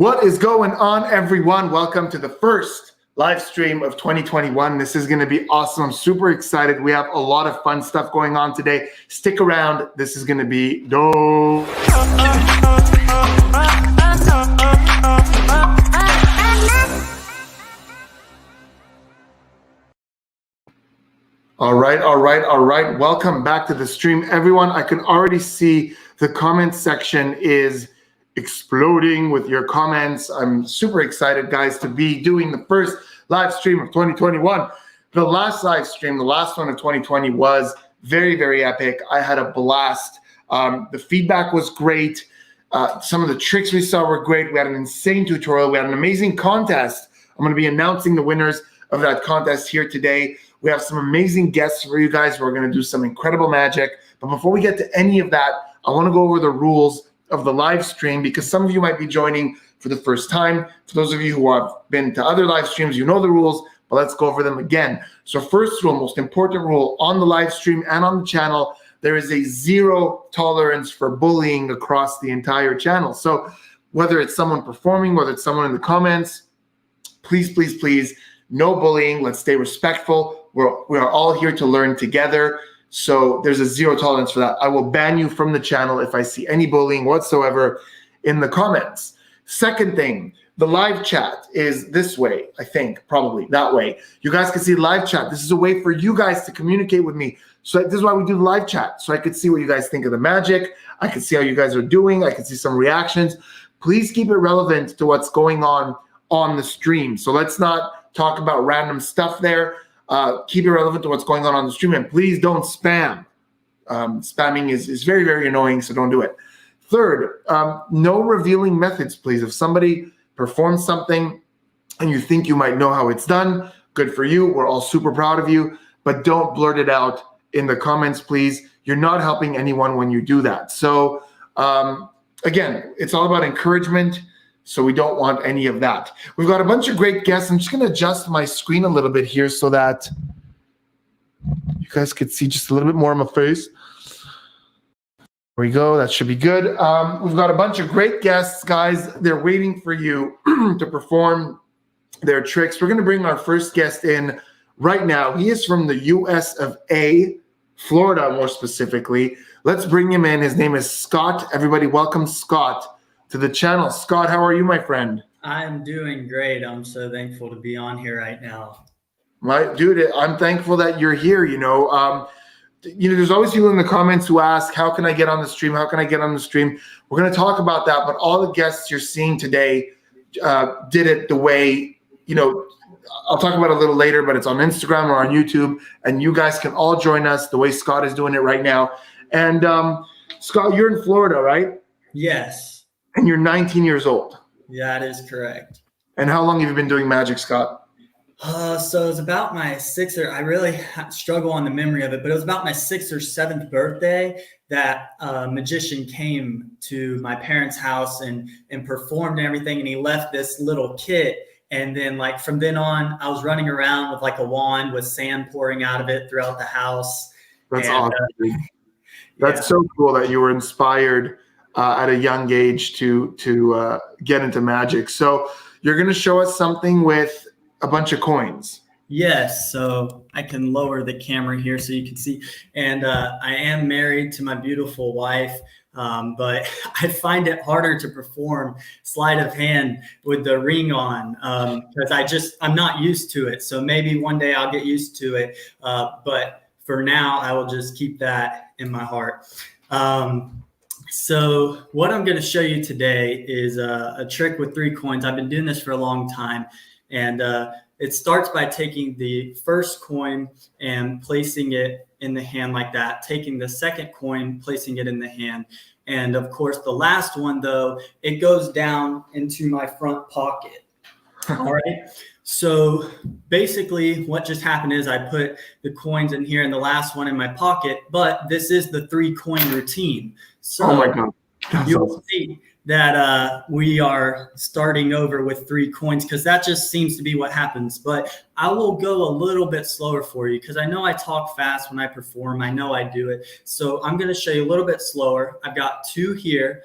What is going on, everyone? Welcome to the first live stream of 2021. This is going to be awesome. I'm super excited. We have a lot of fun stuff going on today. Stick around. This is going to be dope. All right. Welcome back to the stream, everyone. I can already see the comment section is exploding with your comments. I'm super excited, guys, to be doing the first live stream of 2021. The last live stream, the last one of 2020 was very, very epic. I had a blast. The feedback was great. Some of the tricks we saw were great. We had an insane tutorial. We had an amazing contest. I'm going to be announcing the winners of that contest here today. We have some amazing guests for you guys. We're going to do some incredible magic. But before we get to any of that, I want to go over the rules of the live stream because some of you might be joining for the first time. For those of you who have been to other live streams, you know the rules, but let's go over them again. So first rule, most important rule on the live stream and on the channel, there is a zero tolerance for bullying across the entire channel. So whether it's someone performing, whether it's someone in the comments, please, no bullying. Let's stay respectful. We are all here to learn together. So there's a zero tolerance for that. I will ban you from the channel if I see any bullying whatsoever in the comments. Second thing, the live chat is this way, I think, probably that way. You guys can see live chat. This is a way for you guys to communicate with me. So this is why we do the live chat. So I could see what you guys think of the magic. I can see how you guys are doing. I can see some reactions. Please keep it relevant to what's going on the stream. So let's not talk about random stuff there. Keep it relevant to what's going on the stream, and please don't spam. Spamming is very, very annoying, so don't do it. Third, no revealing methods, please. If somebody performs something and you think you might know how it's done, good for you. We're all super proud of you, but don't blurt it out in the comments, please. You're not helping anyone when you do that. So again, it's all about encouragement. So we don't want any of that. We've got a bunch of great guests. I'm just going to adjust my screen a little bit here so that you guys could see just a little bit more of my face. There we go. That should be good. We've got a bunch of great guests, guys. They're waiting for you to perform their tricks. We're going to bring our first guest in right now. He is from the US of A, Florida more specifically. Let's bring him in. His name is Scott. Everybody welcome Scott to the channel. Scott, how are you, my friend? I'm doing great. I'm so thankful to be on here right now. Dude, I'm thankful that you're here. There's always people in the comments who ask, how can I get on the stream? How can I get on the stream? We're going to talk about that, but all the guests you're seeing today did it the way, I'll talk about it a little later, but it's on Instagram or on YouTube, and you guys can all join us the way Scott is doing it right now. And Scott, you're in Florida, right? Yes. And you're 19 years old. That is correct. And how long have you been doing magic, Scott? So it's about my I really struggle on the memory of it, but it was about my 6th or 7th birthday that a magician came to my parents' house and performed and everything. And he left this little kit. And then from then on, I was running around with a wand with sand pouring out of it throughout the house. That's awesome. That's so cool that you were inspired at a young age to get into magic. So you're going to show us something with a bunch of coins. Yes. So I can lower the camera here so you can see. And I am married to my beautiful wife, but I find it harder to perform sleight of hand with the ring on because I'm not used to it. So maybe one day I'll get used to it. But for now, I will just keep that in my heart. So what I'm going to show you today is a trick with 3 coins. I've been doing this for a long time, and it starts by taking the first coin and placing it in the hand like that, taking the second coin, placing it in the hand. And of course, the last one, though, it goes down into my front pocket. All right. So basically what just happened is I put the coins in here and the last one in my pocket, but this is the 3 coin routine. So oh my God. You'll see that we are starting over with 3 coins because that just seems to be what happens. But I will go a little bit slower for you because I know I talk fast when I perform. I know I do it. So I'm going to show you a little bit slower. I've got 2 here.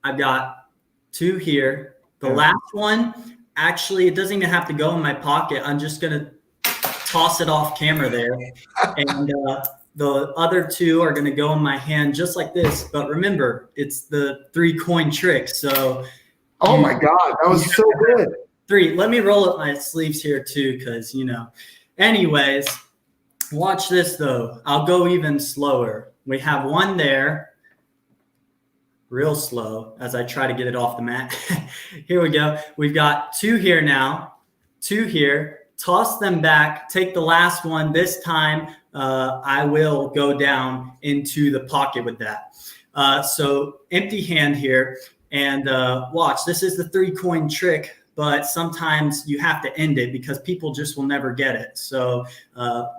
I've got 2 here. The last one, actually, it doesn't even have to go in my pocket. I'm just going to toss it off camera there. And the other two are going to go in my hand just like this. But remember, it's the 3-coin trick. So, oh my God, that was so good. 3. Let me roll up my sleeves here too, because, anyways, watch this though. I'll go even slower. We have 1 there. Real slow as I try to get it off the mat. Here we go. We've got 2 here now, 2 here. Toss them back. Take the last one. This time, I will go down into the pocket with that. So empty hand here. And watch. This is the 3-coin trick, but sometimes you have to end it because people just will never get it. So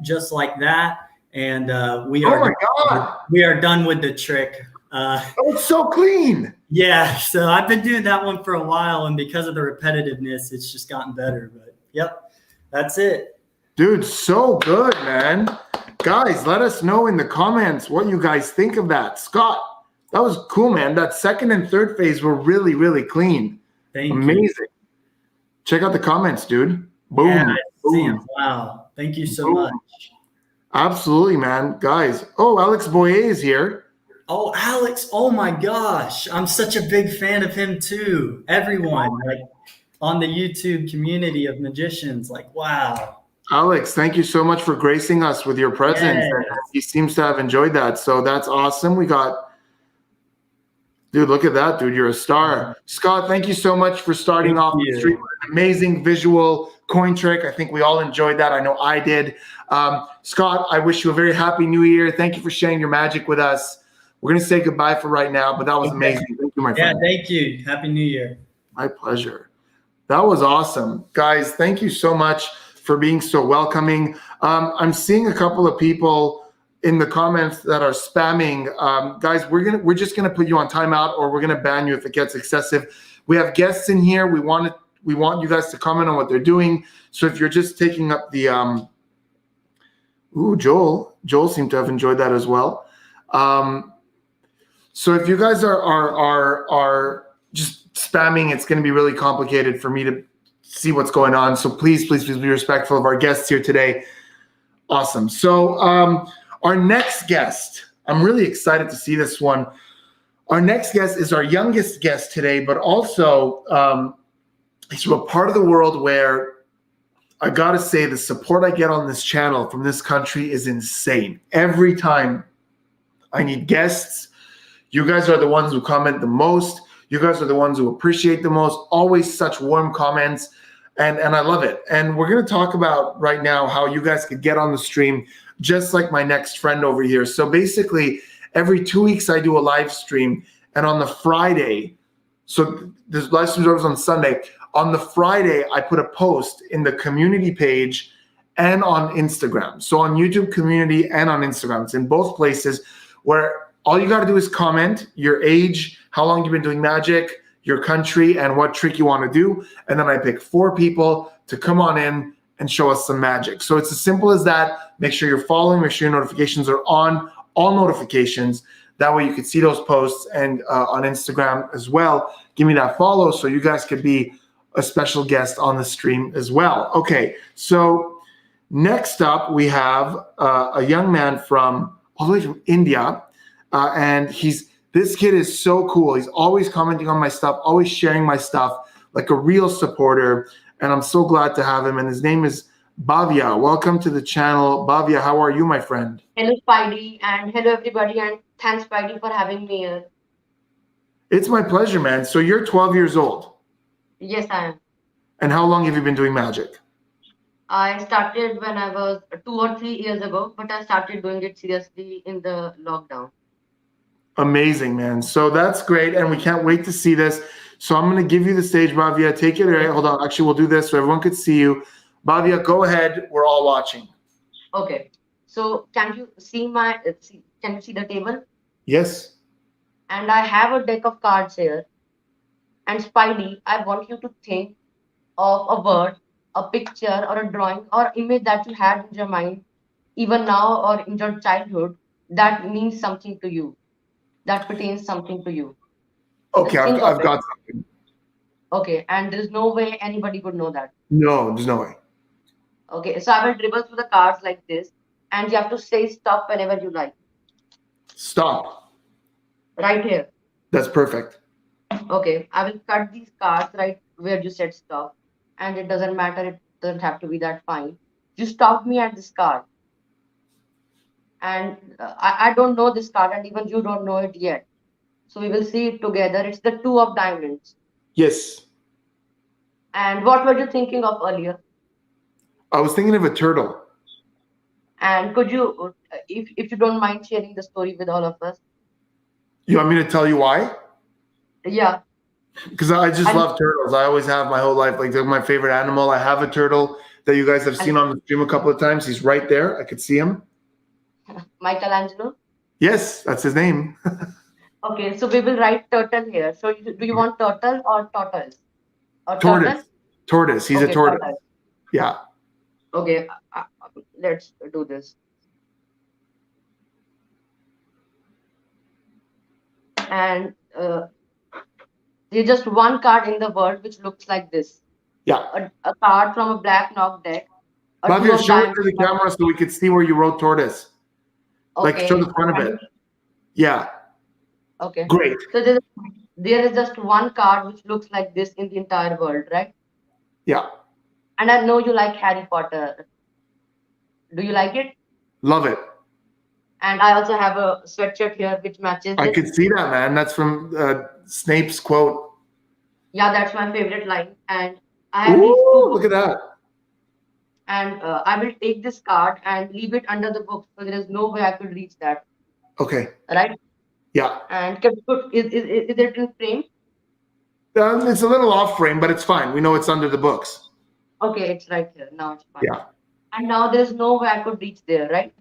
just like that. And we are done with the trick. It's so clean. Yeah, so I've been doing that one for a while, and because of the repetitiveness, it's just gotten better. But yep, that's it. Dude, so good, man. Guys, let us know in the comments what you guys think of that. Scott, that was cool, man. That second and third phase were really, really clean. Amazing. You. Check out the comments, dude. Boom. Yeah, Boom. Wow. Thank you so much. Absolutely, man. Guys. Oh, Alex Boyer is here. Oh, Alex. Oh, my gosh. I'm such a big fan of him, too. Everyone, like on the YouTube community of magicians, like, wow. Alex, thank you so much for gracing us with your presence. Yes. He seems to have enjoyed that. So that's awesome. We got, dude, look at that, dude. You're a star. Scott, thank you so much for starting off the stream with an amazing visual coin trick. I think we all enjoyed that. I know I did. Scott, I wish you a very happy new year. Thank you for sharing your magic with us. We're going to say goodbye for right now, but that was amazing. Thank you, my friend. Yeah, thank you. Happy New Year. My pleasure. That was awesome. Guys, thank you so much for being so welcoming. I'm seeing a couple of people in the comments that are spamming. Guys, we're just gonna put you on timeout, or we're gonna ban you if it gets excessive. We have guests in here. We want you guys to comment on what they're doing. So if you're just taking up the Joel seemed to have enjoyed that as well. So if you guys are just spamming, it's going to be really complicated for me to see what's going on. So please be respectful of our guests here today. Awesome. So our next guest, I'm really excited to see this one. Our next guest is our youngest guest today, but also he's from a part of the world where I got to say the support I get on this channel from this country is insane. Every time I need guests, you guys are the ones who comment the most. You guys are the ones who appreciate the most. Always such warm comments, and I love it. And we're going to talk about right now how you guys could get on the stream just like my next friend over here. So basically, every 2 weeks I do a live stream, and on the Friday, so this live stream is on Sunday. On the Friday, I put a post in the community page and on Instagram. So on YouTube community and on Instagram. It's in both places where all you got to do is comment your age, how long you've been doing magic, your country, and what trick you want to do. And then I pick 4 people to come on in and show us some magic. So it's as simple as that. Make sure you're following, make sure your notifications are on, all notifications. That way you can see those posts, and on Instagram as well. Give me that follow so you guys could be a special guest on the stream as well. Okay, so next up we have a young man from all the way from India. And this kid is so cool. He's always commenting on my stuff, always sharing my stuff, like a real supporter. And I'm so glad to have him. And his name is Bhavya. Welcome to the channel. Bhavya, how are you, my friend? Hello, Spidey, and hello, everybody. And thanks, Spidey, for having me here. It's my pleasure, man. So you're 12 years old. Yes, I am. And how long have you been doing magic? I started when I was 2 or 3 years ago, but I started doing it seriously in the lockdown. Amazing, man. So that's great, and we can't wait to see this. So I'm going to give you the stage, Bhavya. Take it away. Hold on. Actually, we'll do this so everyone could see you. Bhavya, go ahead. We're all watching. Okay. So can you see can you see the table? Yes. And I have a deck of cards here. And Spidey, I want you to think of a word, a picture, or a drawing or image that you had in your mind, even now or in your childhood, that means something to you, that pertains something to you. Okay, Just think I've of got it. something. Okay, and there's no way anybody would know that. No, there's no way. Okay, so I will dribble through the cards like this, and you have to say stop whenever you like. Stop. Right here. That's perfect. Okay, I will cut these cards right where you said stop, and it doesn't matter, it doesn't have to be that fine. You stopped me at this card, and I don't know this card, and even you don't know it yet. So we will see it together. It's the two of diamonds. Yes. And what were you thinking of earlier? I was thinking of a turtle. And could you, if you don't mind sharing the story with all of us? You want me to tell you why? Yeah. Because I just And, love turtles. I always have my whole life. Like they're my favorite animal. I have a turtle that you guys have seen and on the stream a couple of times. He's right there. I could see him. Michelangelo. Yes, that's his name. Okay, so we will write turtle here. So do you want turtle or turtles? Or turtle? Tortoise. Tortoise. He's a Okay, tortoise. turtle. Yeah. Okay, let's do this. And there's just one card in the world which looks like this. Yeah. A card from a black knock deck. A two Bhavya, of show it diamonds. to the camera so we could see where you wrote tortoise. Like show Okay. the front of it. Yeah. Okay. Great. So there is just one card which looks like this in the entire world, right? Yeah. And I know you like Harry Potter. Do you like it? Love it. And I also have a sweatshirt here which matches I it. could see that, man. That's from Snape's quote. Yeah, that's my favorite line. And I have these two Ooh, books. look at that. And I will take this card and leave it under the book. So there is no way I could reach that. Okay. Right? Yeah. And is it in frame? It's a little off frame, but it's fine. We know it's under the books. Okay, it's right here. Now it's fine. Yeah. And now there's no way I could reach there, right?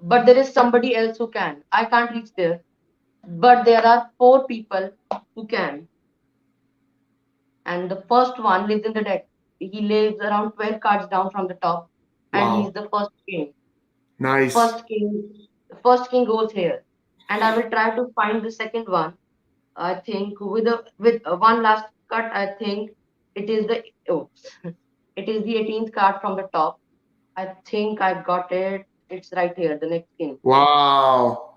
But there is somebody else who can. I can't reach there. But there are 4 people who can. And the first one lives in the deck. He lives around 12 cards down from the top. And he's Wow. the first king. Nice. First king goes here. And I will try to find the second one. I think with one last cut, I think it is the it is the 18th card from the top. I think I got it. It's right here, the next king. Wow.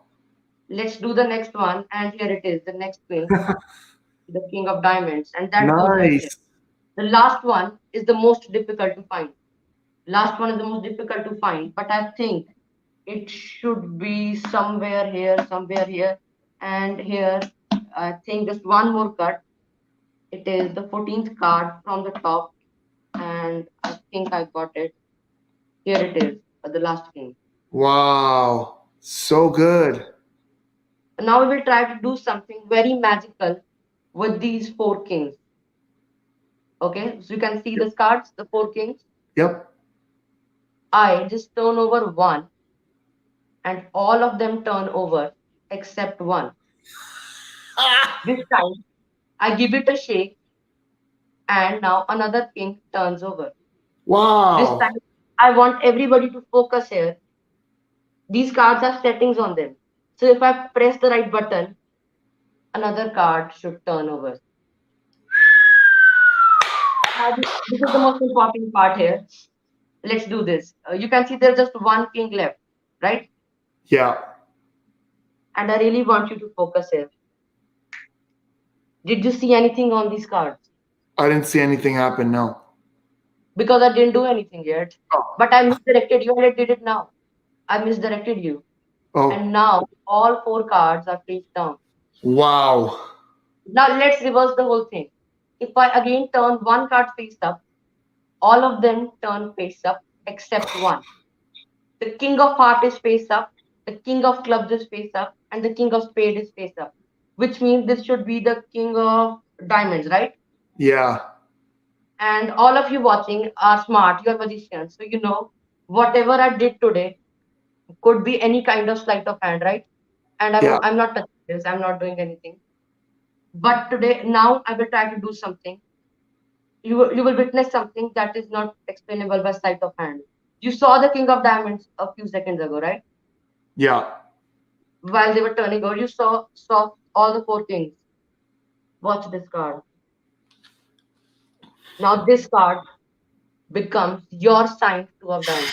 Let's do the next one, and here it is, the next king, the king of diamonds, and that goes right here. Nice. The last one is the most difficult to find. Last one is the most difficult to find, but I think it should be somewhere here, and here. I think just one more cut. It is the 14th card from the top, and I think I got it. Here it is, the last king. Wow. So good. Now we will try to do something very magical with these 4 kings. Okay, so you can see these cards, the 4 kings. Yep. I just turn over one, and all of them turn over except one. This time, I give it a shake, and now another king turns over. This Wow. time, I want everybody to focus here. These cards have settings on them. So if I press the right button, another card should turn over. Now, this is the most important part here. Let's do this. You can see there's just one king left, right? Yeah. And I really want you to focus here. Did you see anything on these cards? I didn't see anything happen. No. Because I didn't do anything yet. Oh. But I misdirected you, and I did it now. I misdirected you. Oh. And now all 4 cards are face down. Wow. Now let's reverse the whole thing. If I again turn one card face up, all of them turn face up except one. The king of heart is face up, the king of clubs is face up, and the king of spade is face up. Which means this should be the king of diamonds, right? Yeah. And all of you watching are smart, you're magicians. So you know whatever I did today could be any kind of sleight of hand, right? And I'm not touching this, I'm not doing anything. But today, now I will try to do something. You will witness something that is not explainable by sleight of hand. You saw the king of diamonds a few seconds ago, right? Yeah. While they were turning over, you saw all the 4 kings. Watch this card. Now this card becomes your sign to a bank,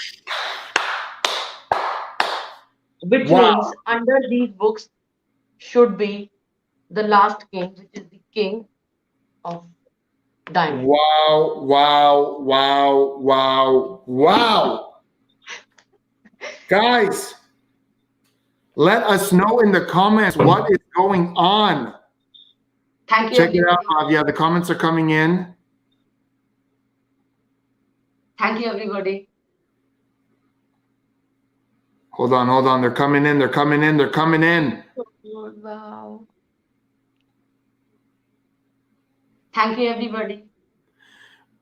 which Wow. means under these books should be the last king, which is the king of diamonds. Wow. Wow. Wow. Wow. Wow. Guys, let us know in the comments what is going on. Thank you, Check it out, everybody. Bhavya. The comments are coming in. Thank you, everybody. Hold on, hold on. They're coming in. They're coming in. They're coming in. So good. Wow. Thank you, everybody.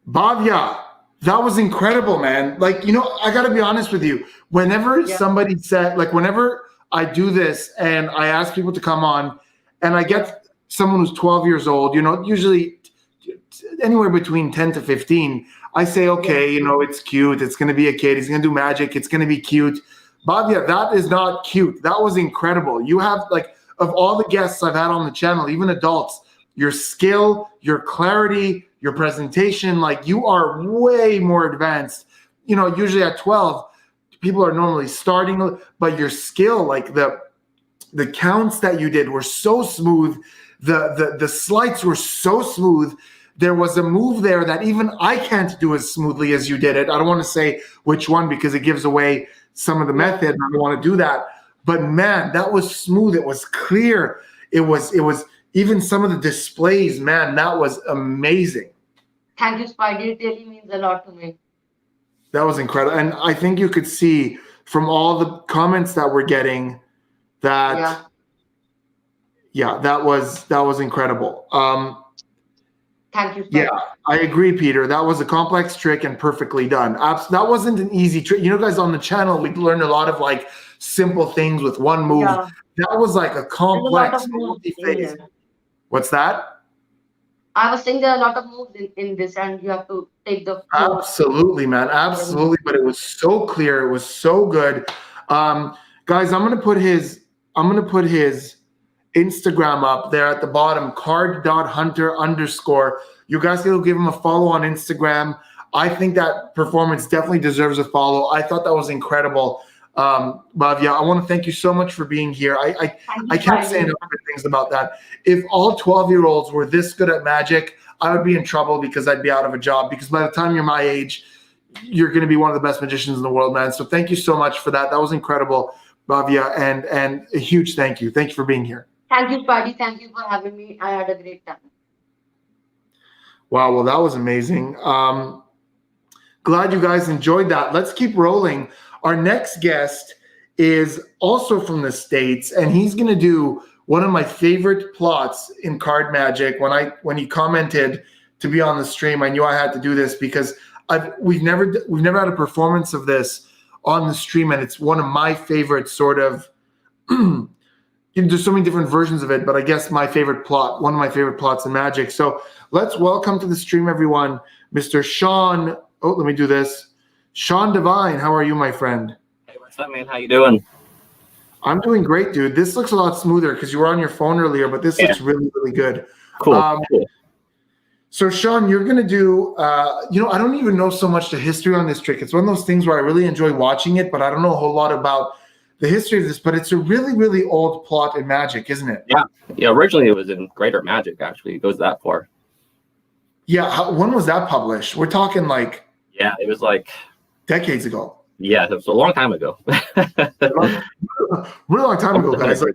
Bhavya, that was incredible, man. Like, I got to be honest with you. Whenever Yeah. somebody said, like, whenever I do this and I ask people to come on and I get someone who's 12 years old, usually anywhere between 10 to 15, I say, okay, it's cute. It's going to be a kid. He's going to do magic. It's going to be cute. Bhavya, that is not cute. That was incredible. You have, like, of all the guests I've had on the channel, even adults, your skill, your clarity, your presentation, like, you are way more advanced. Usually at 12, people are normally starting, but your skill, like the counts that you did were so smooth. The sleights were so smooth. There was a move there that even I can't do as smoothly as you did it. I don't want to say which one because it gives away some of the method. I don't want to do that. But man, that was smooth. It was clear. It was even some of the displays, man, that was amazing. Thank you, Spidey. It really means a lot to me. That was incredible. And I think you could see from all the comments that we're getting that, that was incredible. Thank you, Spidey. Yeah, I agree, Peter. That was a complex trick and perfectly done. That wasn't an easy trick. Guys, on the channel, we learned a lot of, like, simple things with one move. Yeah. That was like a complex There's a lot of moves in multi-phase. here. What's that? I was saying there are a lot of moves in this, and you have to take the flow. Absolutely, man. Absolutely. But it was so clear. It was so good. Guys, I'm gonna put his Instagram up there at the bottom, card.hunter_. You guys can give him a follow on Instagram. I think that performance definitely deserves a follow. I thought that was incredible. Bhavya, I want to thank you so much for being here. I can't say enough good things about that. If all 12-year-olds were this good at magic, I would be in trouble because I'd be out of a job, because by the time you're my age, you're going to be one of the best magicians in the world, man. So thank you so much for that. That was incredible, Bhavya, and a huge thank you. Thank you for being here. Thank you, Spidey. Thank you for having me. I had a great time. Wow, well, that was amazing. Glad you guys enjoyed that. Let's keep rolling. Our next guest is also from the States, and he's going to do one of my favorite plots in card magic. When he commented to be on the stream, I knew I had to do this because we've never had a performance of this on the stream, and it's one of my favorite sort of. There's so many different versions of it, but I guess one of my favorite plots in magic. So let's welcome to the stream, everyone, Mr. Sean. Oh, let me do this. Sean Devine, how are you, my friend? Hey, what's up, man? How you doing? I'm doing great, dude. This looks a lot smoother because you were on your phone earlier, but this looks really, really good. Cool. So, Sean, you're going to do, I don't even know so much the history on this trick. It's one of those things where I really enjoy watching it, but I don't know a whole lot about the history of this. But it's a really, really old plot in magic, isn't it? Yeah. Originally, it was in Greater Magic, actually. It goes that far. Yeah. When was that published? We're talking like... Yeah, it was like... decades ago. Yeah, it was a long time ago. Really long time ago, guys. Like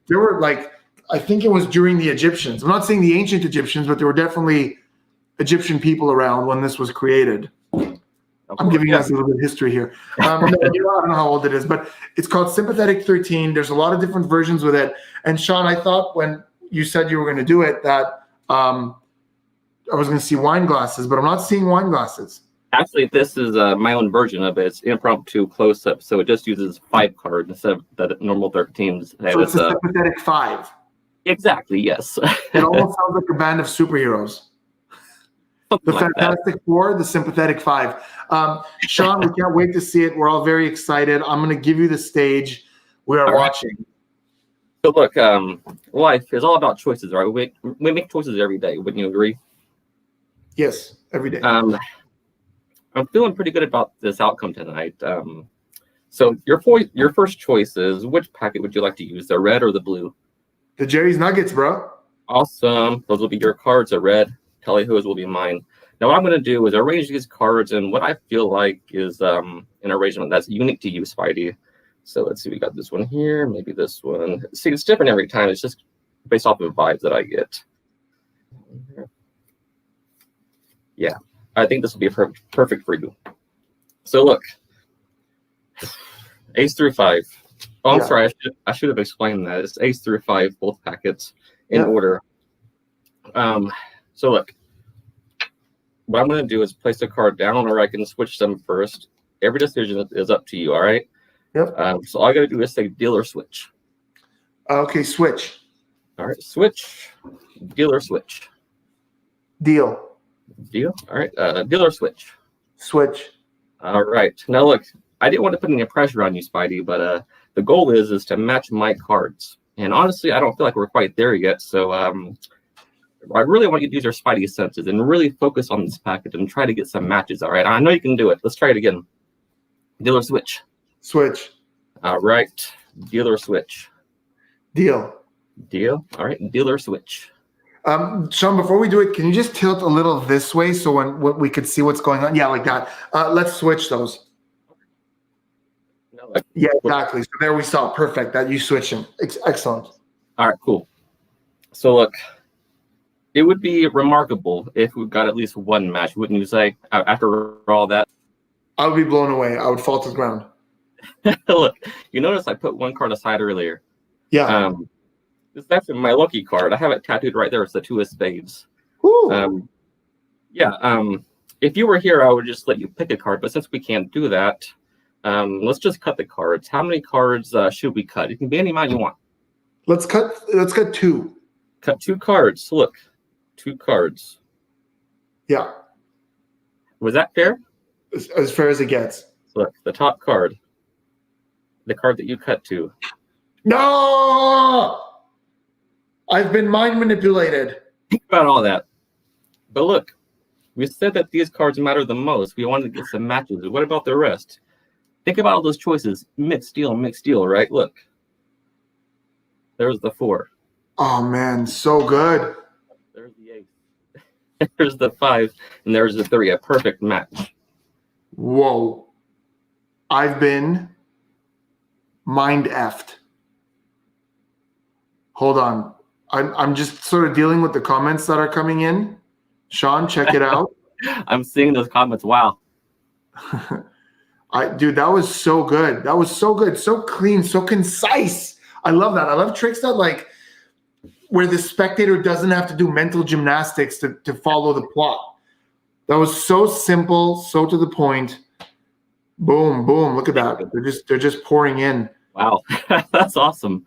there were like, I think it was during the Egyptians. I'm not saying the ancient Egyptians, but there were definitely Egyptian people around when this was created. I'm giving you guys a little bit of history here. I don't know how old it is, but it's called Sympathetic 13. There's a lot of different versions with it. And Sean, I thought when you said you were going to do it that I was going to see wine glasses, but I'm not seeing wine glasses. Actually, this is my own version of it. It's impromptu close-up, so it just uses 5 cards instead of the normal 13s. So it's a Sympathetic 5. Exactly, yes. It almost sounds like a band of superheroes. The Fantastic Four, the Sympathetic 5. Sean, we can't wait to see it. We're all very excited. I'm going to give you the stage. We are watching. So look, life is all about choices, right? We make choices every day. Wouldn't you agree? Yes, every day. I'm feeling pretty good about this outcome tonight. So your first choice is, which packet would you like to use, the red or the blue? The Jerry's Nuggets, bro. Awesome. Those will be your cards, the red. Tally-ho's will be mine. Now what I'm going to do is arrange these cards in what I feel like is an arrangement that's unique to you, Spidey. So let's see, we got this one here, maybe this one. See, it's different every time. It's just based off of vibes that I get. Yeah, I think this will be perfect for you. So look, ace through 5. Oh, I'm sorry, I should have explained that. It's ace through 5, both packets in order. So look, what I'm going to do is place a card down, or I can switch them first. Every decision is up to you, all right? Yep. So all I got to do is say deal or switch. Okay, switch. All right, switch, deal or switch. Deal. Deal. All right, deal or switch. Switch. All right. Now look, I didn't want to put any pressure on you, Spidey, but the goal is to match my cards. And honestly, I don't feel like we're quite there yet. So I really want you to use your Spidey senses and really focus on this package and try to get some matches. All right. I know you can do it. Let's try it again. Deal or switch. Switch. All right. Deal or switch. Deal. Deal. All right. Deal or switch. Sean, before we do it, can you just tilt a little this way so when we could see what's going on? Yeah, like that. Let's switch those. No, like, yeah, exactly. So there we saw. Perfect. That you switching. Excellent. All right, cool. So look, it would be remarkable if we got at least one match, wouldn't you say? After all that, I would be blown away. I would fall to the ground. Look, you notice I put one card aside earlier. Yeah. This is actually my lucky card. I have it tattooed right there. It's the 2 of spades. Ooh. If you were here, I would just let you pick a card. But since we can't do that, let's just cut the cards. How many cards should we cut? It can be any amount you want. Let's cut 2. Cut 2 cards. Look, 2 cards. Yeah. Was that fair? As fair as it gets. Look, the top card. The card that you cut 2. No! I've been mind manipulated. Think about all that. But look, we said that these cards matter the most. We wanted to get some matches. What about the rest? Think about all those choices. Mixed deal, right? Look. There's the 4. Oh, man, so good. There's the 8. There's the 5. And there's the 3. A perfect match. Whoa. I've been mind effed. Hold on. I'm just sort of dealing with the comments that are coming in. Sean, check it out. I'm seeing those comments. Wow. Dude, that was so good. That was so good. So clean, so concise. I love that. I love tricks that like where the spectator doesn't have to do mental gymnastics to follow the plot. That was so simple, so to the point. Boom, boom. Look at that. They're just pouring in. Wow. That's awesome.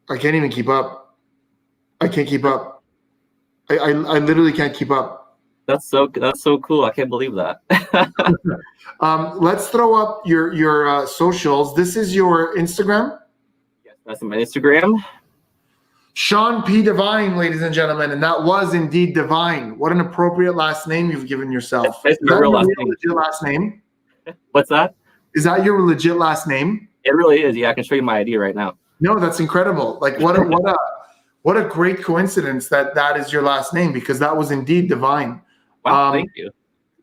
I can't even keep up. I can't keep up. I literally can't keep up. That's so cool. I can't believe that. Let's throw up your socials. This is your Instagram. Yes, that's my Instagram. Sean P. Divine, ladies and gentlemen, and that was indeed divine. What an appropriate last name you've given yourself. That's my real legit last name. What's that? Is that your legit last name? It really is. Yeah, I can show you my ID right now. No, that's incredible. Like what a great coincidence that is your last name, because that was indeed divine. Wow, thank you.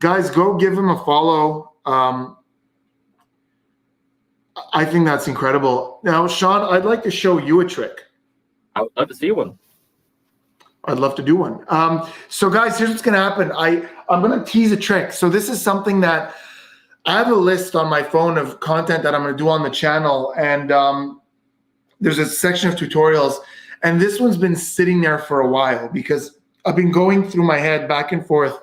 Guys, go give him a follow. I think that's incredible. Now, Sean, I'd like to show you a trick. I would love to see one. I'd love to do one. So guys, here's what's going to happen. I'm going to tease a trick. So this is something that I have a list on my phone of content that I'm going to do on the channel. And there's a section of tutorials. And this one's been sitting there for a while because I've been going through my head back and forth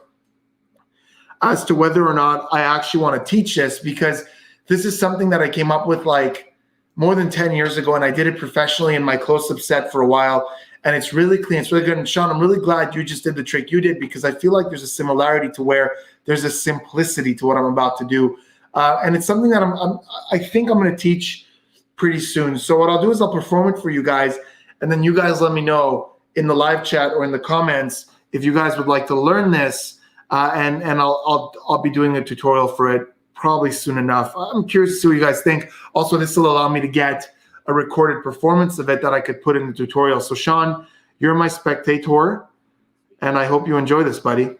as to whether or not I actually want to teach this, because this is something that I came up with like more than 10 years ago, and I did it professionally in my close-up set for a while, and it's really clean. It's really good. And Sean, I'm really glad you just did the trick you did, because I feel like there's a similarity to where there's a simplicity to what I'm about to do. And it's something that I think I'm going to teach pretty soon. So what I'll do is I'll perform it for you guys, and then you guys let me know in the live chat or in the comments if you guys would like to learn this, and I'll be doing a tutorial for it probably soon enough. I'm curious to see what you guys think. Also, this will allow me to get a recorded performance of it that I could put in the tutorial. So Sean, you're my spectator, and I hope you enjoy this, buddy.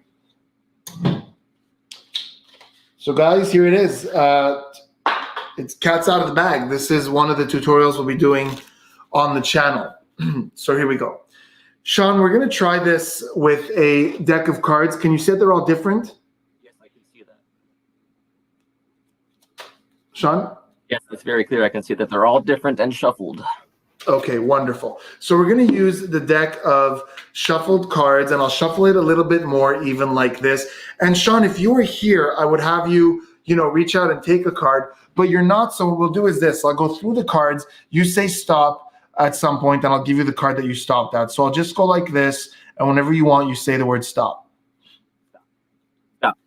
So guys, here it is. It's cat's out of the bag. This is one of the tutorials we'll be doing on the channel. So here we go. Sean, we're going to try this with a deck of cards. Can you see that they're all different? Yes, I can see that. Sean? Yes, it's very clear. I can see that they're all different and shuffled. Okay, wonderful. So we're going to use the deck of shuffled cards, and I'll shuffle it a little bit more, even like this. And Sean, if you were here, I would have you, reach out and take a card, but you're not. So what we'll do is this. I'll go through the cards. You say stop at some point, and I'll give you the card that you stopped at. So I'll just go like this, and whenever you want, you say the word stop. Stop.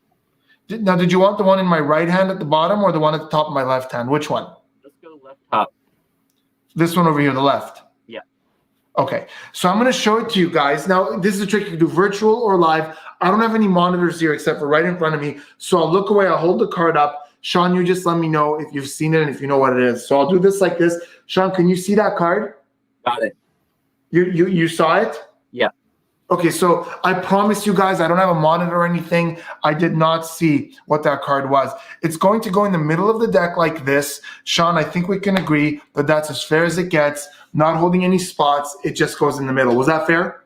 Now, did you want the one in my right hand at the bottom or the one at the top of my left hand? Which one? Let's go left top. This one over here, the left. Yeah. Okay, so I'm going to show it to you guys. Now, this is a trick you can do virtual or live. I don't have any monitors here except for right in front of me. So I'll look away. I'll hold the card up. Sean, you just let me know if you've seen it and if you know what it is. So I'll do this like this. Sean, can you see that card? Got it. You saw it? Yeah. Okay, so I promise you guys, I don't have a monitor or anything. I did not see what that card was. It's going to go in the middle of the deck like this. Sean, I think we can agree that that's as fair as it gets, not holding any spots. It just goes in the middle. Was that fair?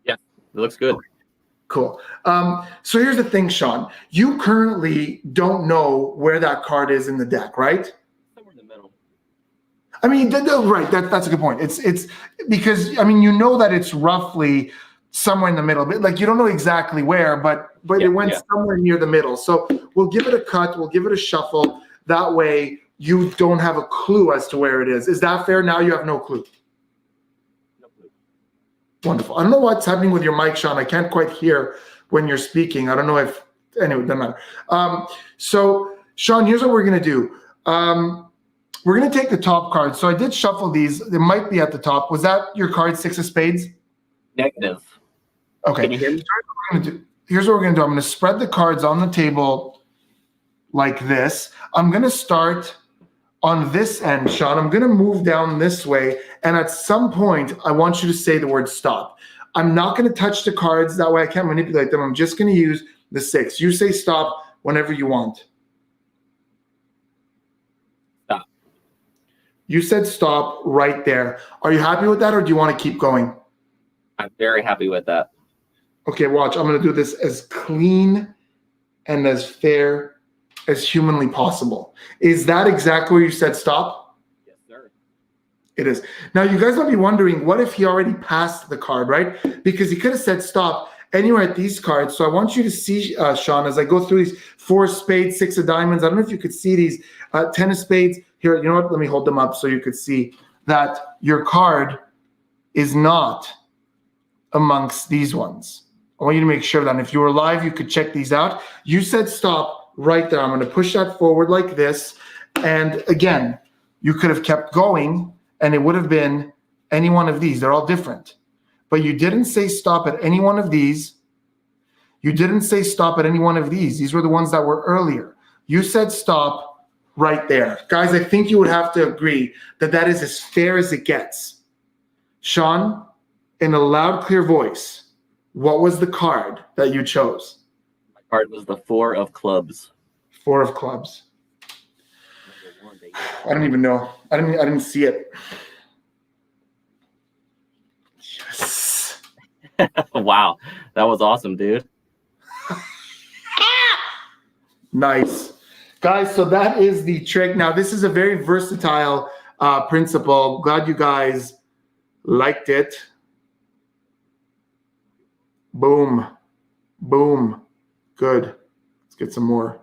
Yeah, it looks good. Cool. So here's the thing, Sean. You currently don't know where that card is in the deck, right? Somewhere in the middle. I mean, right. That's a good point. It's because, I mean, you know that it's roughly somewhere in the middle. Like, you don't know exactly where, but it went somewhere near the middle. So we'll give it a cut. We'll give it a shuffle. That way you don't have a clue as to where it is. Is that fair? Now you have no clue. No clue. Wonderful. I don't know what's happening with your mic, Sean. I can't quite hear when you're speaking. I don't know if, anyway, it doesn't matter. So Sean, here's what we're going to do. We're going to take the top card. So I did shuffle these. They might be at the top. Was that your card, 6 of spades? Negative. Okay. Can you hear me? Here's what we're going to do. I'm going to spread the cards on the table like this. I'm going to start on this end, Sean. I'm going to move down this way. And at some point, I want you to say the word stop. I'm not going to touch the cards. That way I can't manipulate them. I'm just going to use the 6. You say stop whenever you want. Stop. You said stop right there. Are you happy with that, or do you want to keep going? I'm very happy with that. Okay, watch. I'm going to do this as clean and as fair as humanly possible. Is that exactly where you said stop? Yes, sir. It is. Now, you guys might be wondering, what if he already passed the card, right? Because he could have said stop anywhere at these cards. So I want you to see, Sean, as I go through these 4 of spades, 6 of diamonds. I don't know if you could see these 10 of spades. Here, you know what? Let me hold them up so you could see that your card is not amongst these ones. I want you to make sure that if you were live, you could check these out. You said stop right there. I'm going to push that forward like this. And again, you could have kept going and it would have been any one of these. They're all different. But you didn't say stop at any one of these. You didn't say stop at any one of these. These were the ones that were earlier. You said stop right there. Guys, I think you would have to agree that that is as fair as it gets. Sean, in a loud, clear voice, what was the card that you chose? My card was the 4 of clubs. 4 of clubs. I don't even know. I didn't see it. Yes. Wow, that was awesome, dude. Nice. Guys, so that is the trick. Now, this is a very versatile principle. Glad you guys liked it. Boom. Boom. Good. Let's get some more.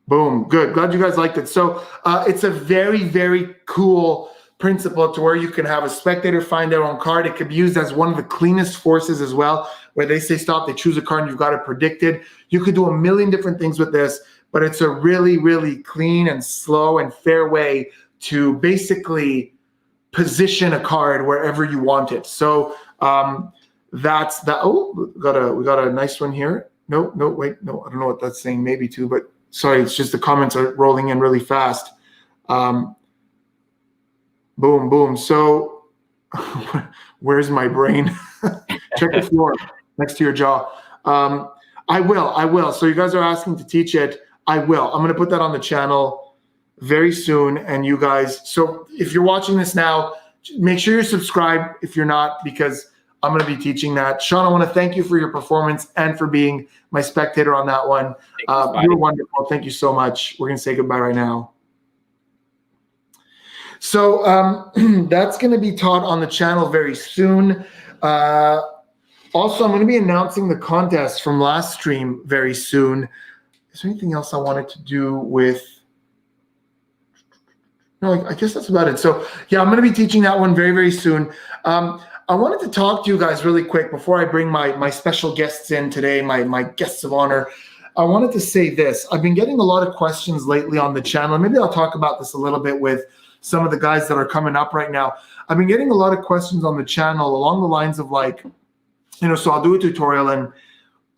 Boom. Good. Glad you guys liked it. So it's a very, very cool principle to where you can have a spectator find their own card. It could be used as one of the cleanest forces as well, where they say stop, they choose a card, and you've got it predicted. You could do a million different things with this, but it's a really, really clean and slow and fair way to basically position a card wherever you want it. So that's that. Oh, we got a nice one here. No, wait, no, I don't know what that's saying. Maybe too, but sorry, it's just the comments are rolling in really fast. Boom, boom. So where's my brain? Check the floor next to your jaw. I will. So you guys are asking to teach it. I will. I'm going to put that on the channel very soon. And you guys, so if you're watching this now, make sure you're subscribed if you're not, because I'm going to be teaching that. Sean, I want to thank you for your performance and for being my spectator on that one. You're wonderful. Thank you so much. We're going to say goodbye right now. So that's going to be taught on the channel very soon. Also, I'm going to be announcing the contest from last stream very soon. Is there anything else I wanted to do with? No, I guess that's about it. So yeah, I'm going to be teaching that one very, very soon. I wanted to talk to you guys really quick before I bring my special guests in today, my guests of honor. I wanted to say this. I've been getting a lot of questions lately on the channel. Maybe I'll talk about this a little bit with some of the guys that are coming up right now. I've been getting a lot of questions on the channel along the lines of like, so I'll do a tutorial and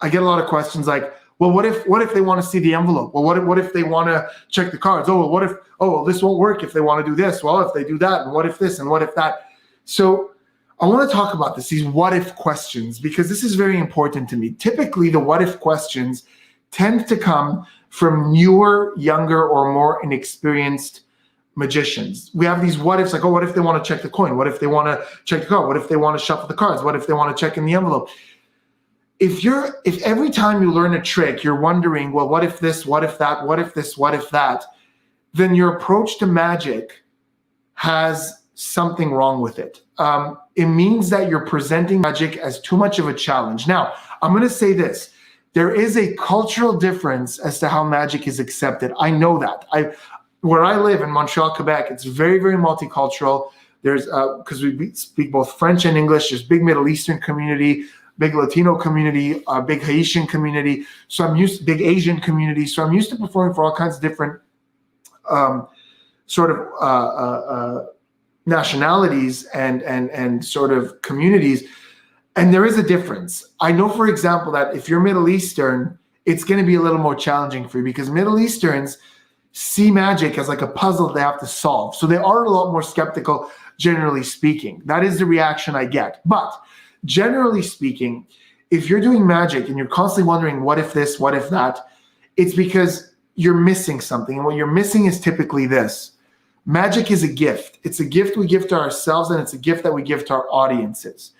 I get a lot of questions like, well, what if they want to see the envelope? Well, what if they want to check the cards? Oh, well, this won't work if they want to do this. Well, if they do that, and what if this, and what if that? So I want to talk about this, these what if questions, because this is very important to me. Typically, the what if questions tend to come from newer, younger, or more inexperienced magicians. We have these what ifs like, oh, what if they want to check the coin? What if they want to check the card? What if they want to shuffle the cards? What if they want to check in the envelope? If every time you learn a trick, you're wondering, well, what if this, what if that, what if this, what if that, then your approach to magic has something wrong with it. It means that you're presenting magic as too much of a challenge. Now, I'm going to say this. There is a cultural difference as to how magic is accepted. I know that. Where I live in Montreal, Quebec, it's very, very multicultural. There's, because we speak both French and English, there's big Middle Eastern community, big Latino community, big Haitian community. So I'm used to big Asian community. So I'm used to performing for all kinds of different nationalities and sort of communities. And there is a difference. I know, for example, that if you're Middle Eastern, it's going to be a little more challenging for you because Middle Easterns see magic as like a puzzle they have to solve. So they are a lot more skeptical, generally speaking. That is the reaction I get. But generally speaking, if you're doing magic and you're constantly wondering, what if this, what if that, it's because you're missing something. And what you're missing is typically this. Magic is a gift. It's a gift we give to ourselves, and it's a gift that we give to our audiences.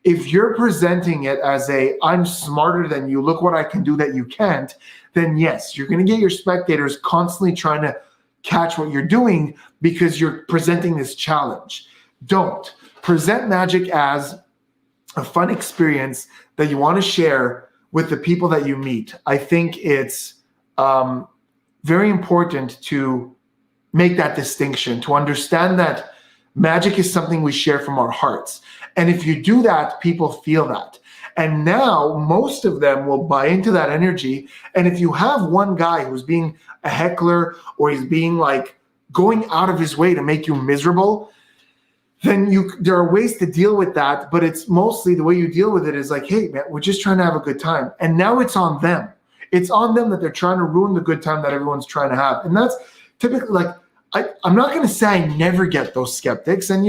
If you're presenting it as I'm smarter than you, look what I can do that you can't, then yes, you're going to get your spectators constantly trying to catch what you're doing because you're presenting this challenge. Don't. Present magic as a fun experience that you want to share with the people that you meet. I think it's very important to make that distinction, to understand that magic is something we share from our hearts. And if you do that, people feel that. And now most of them will buy into that energy. And if you have one guy who's being a heckler or he's being like going out of his way to make you miserable, then there are ways to deal with that. But it's mostly the way you deal with it is like, hey, man, we're just trying to have a good time. And now it's on them. It's on them that they're trying to ruin the good time that everyone's trying to have. And that's typically like, I'm not going to say I never get those skeptics. And,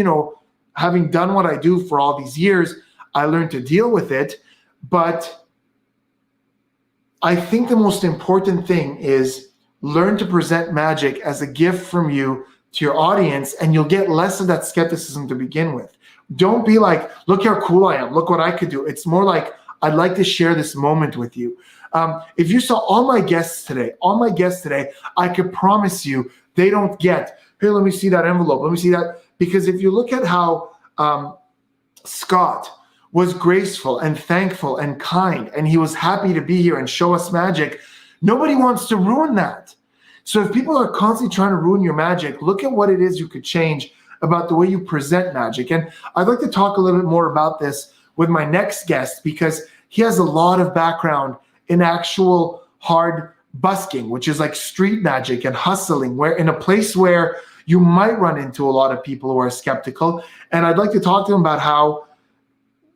having done what I do for all these years, I learned to deal with it. But I think the most important thing is learn to present magic as a gift from you to your audience, and you'll get less of that skepticism to begin with. Don't be like, look how cool I am. Look what I could do. It's more like, I'd like to share this moment with you. If you saw all my guests today, I could promise you they don't get, here, let me see that envelope. Let me see that. Because if you look at how Scott was graceful and thankful and kind, and he was happy to be here and show us magic, nobody wants to ruin that. So if people are constantly trying to ruin your magic, look at what it is you could change about the way you present magic. And I'd like to talk a little bit more about this with my next guest because he has a lot of background in actual hard busking, which is like street magic and hustling, where in a place where you might run into a lot of people who are skeptical. And I'd like to talk to him about how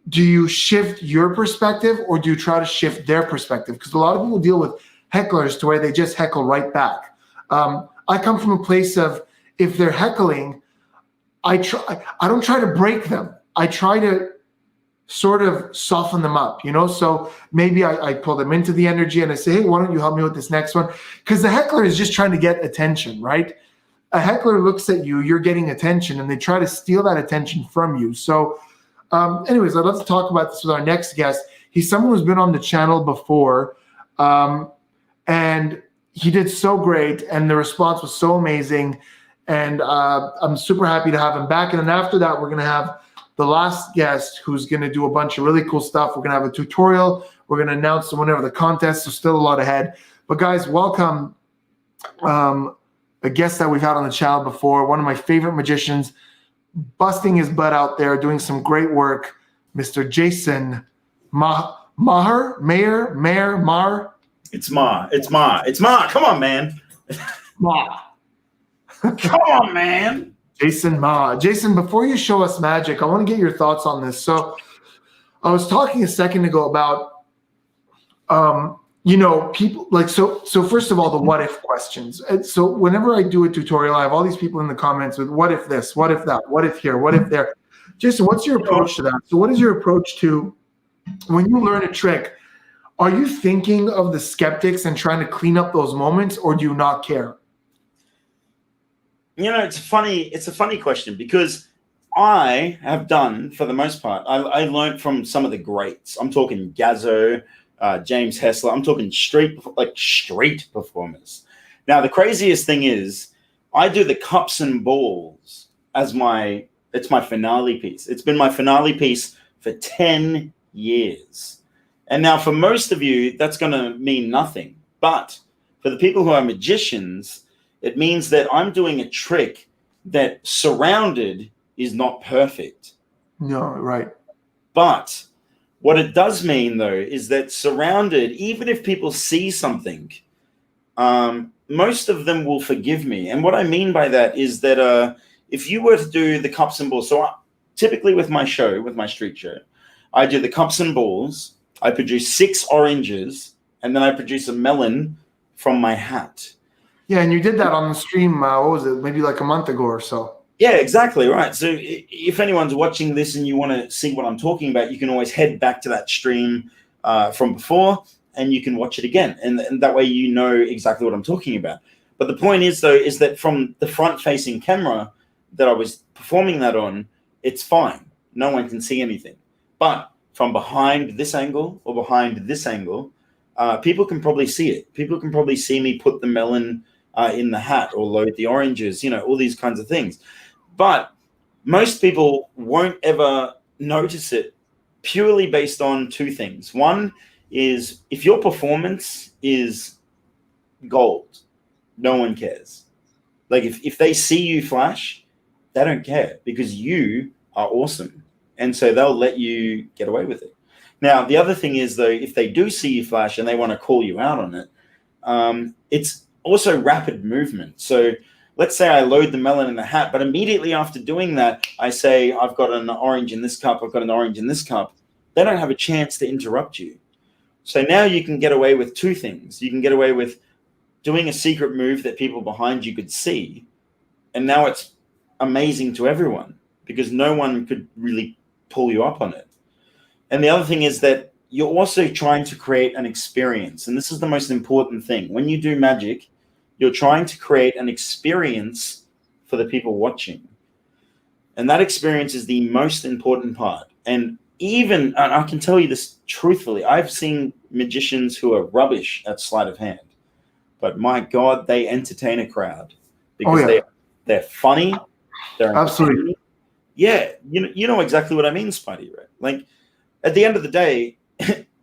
do you shift your perspective or do you try to shift their perspective? Because a lot of people deal with hecklers to where they just heckle right back. I come from a place of, if they're heckling, I don't try to break them. I try to sort of soften them up, So maybe I pull them into the energy and I say, hey, why don't you help me with this next one? Because the heckler is just trying to get attention, right? A heckler looks at you, you're getting attention, and they try to steal that attention from you. So anyways, I'd love to talk about this with our next guest. He's someone who's been on the channel before, and he did so great, and the response was so amazing. And I'm super happy to have him back. And then after that, we're going to have the last guest who's going to do a bunch of really cool stuff. We're going to have a tutorial. We're going to announce the winner of the contest. So still a lot ahead. But guys, welcome a guest that we've had on the channel before, one of my favorite magicians, busting his butt out there, doing some great work, Mr. Jason Maher. It's Ma. Come on, man. Ma. Come on, man. Jason Ma. Jason, before you show us magic, I want to get your thoughts on this. So I was talking a second ago about, people like, so first of all, the what if questions. And so whenever I do a tutorial, I have all these people in the comments with what if this, what if that, what if here, what if there. Jason, what's your approach to that? So what is your approach to when you learn a trick? Are you thinking of the skeptics and trying to clean up those moments, or do you not care? It's a funny question, because I have done, for the most part, I learned from some of the greats. I'm talking Gazzo, James Hessler. I'm talking street performers. Now, the craziest thing is I do the cups and balls as it's my finale piece. It's been my finale piece for 10 years. And now for most of you, that's going to mean nothing. But for the people who are magicians, it means that I'm doing a trick that surrounded is not perfect. No, right. But what it does mean, though, is that surrounded, even if people see something, most of them will forgive me. And what I mean by that is that if you were to do the cups and balls, so typically with my street show, I do the cups and balls, I produce 6 oranges, and then I produce a melon from my hat. Yeah, and you did that on the stream, what was it, maybe like a month ago or so. Yeah, exactly, right. So if anyone's watching this and you want to see what I'm talking about, you can always head back to that stream from before, and you can watch it again. And that way you know exactly what I'm talking about. But the point is, though, is that from the front-facing camera that I was performing that on, it's fine. No one can see anything. But from behind this angle or behind this angle, people can probably see it. People can probably see me put the melon in the hat or load the oranges, all these kinds of things. But most people won't ever notice it purely based on 2 things. One is if your performance is gold, no one cares. Like if they see you flash, they don't care because you are awesome. And so they'll let you get away with it. Now, the other thing is, though, if they do see you flash and they want to call you out on it, it's also rapid movement. So let's say I load the melon in the hat, but immediately after doing that, I say, I've got an orange in this cup, I've got an orange in this cup. They don't have a chance to interrupt you. So now you can get away with 2 things. You can get away with doing a secret move that people behind you could see. And now it's amazing to everyone because no one could really pull you up on it. And the other thing is that you're also trying to create an experience. And this is the most important thing. When you do magic, you're trying to create an experience for the people watching. And that experience is the most important part. And I can tell you this truthfully, I've seen magicians who are rubbish at sleight of hand. But my God, they entertain a crowd because they're funny. They're absolutely. Yeah, you know exactly what I mean, Spidey, right? Like, at the end of the day,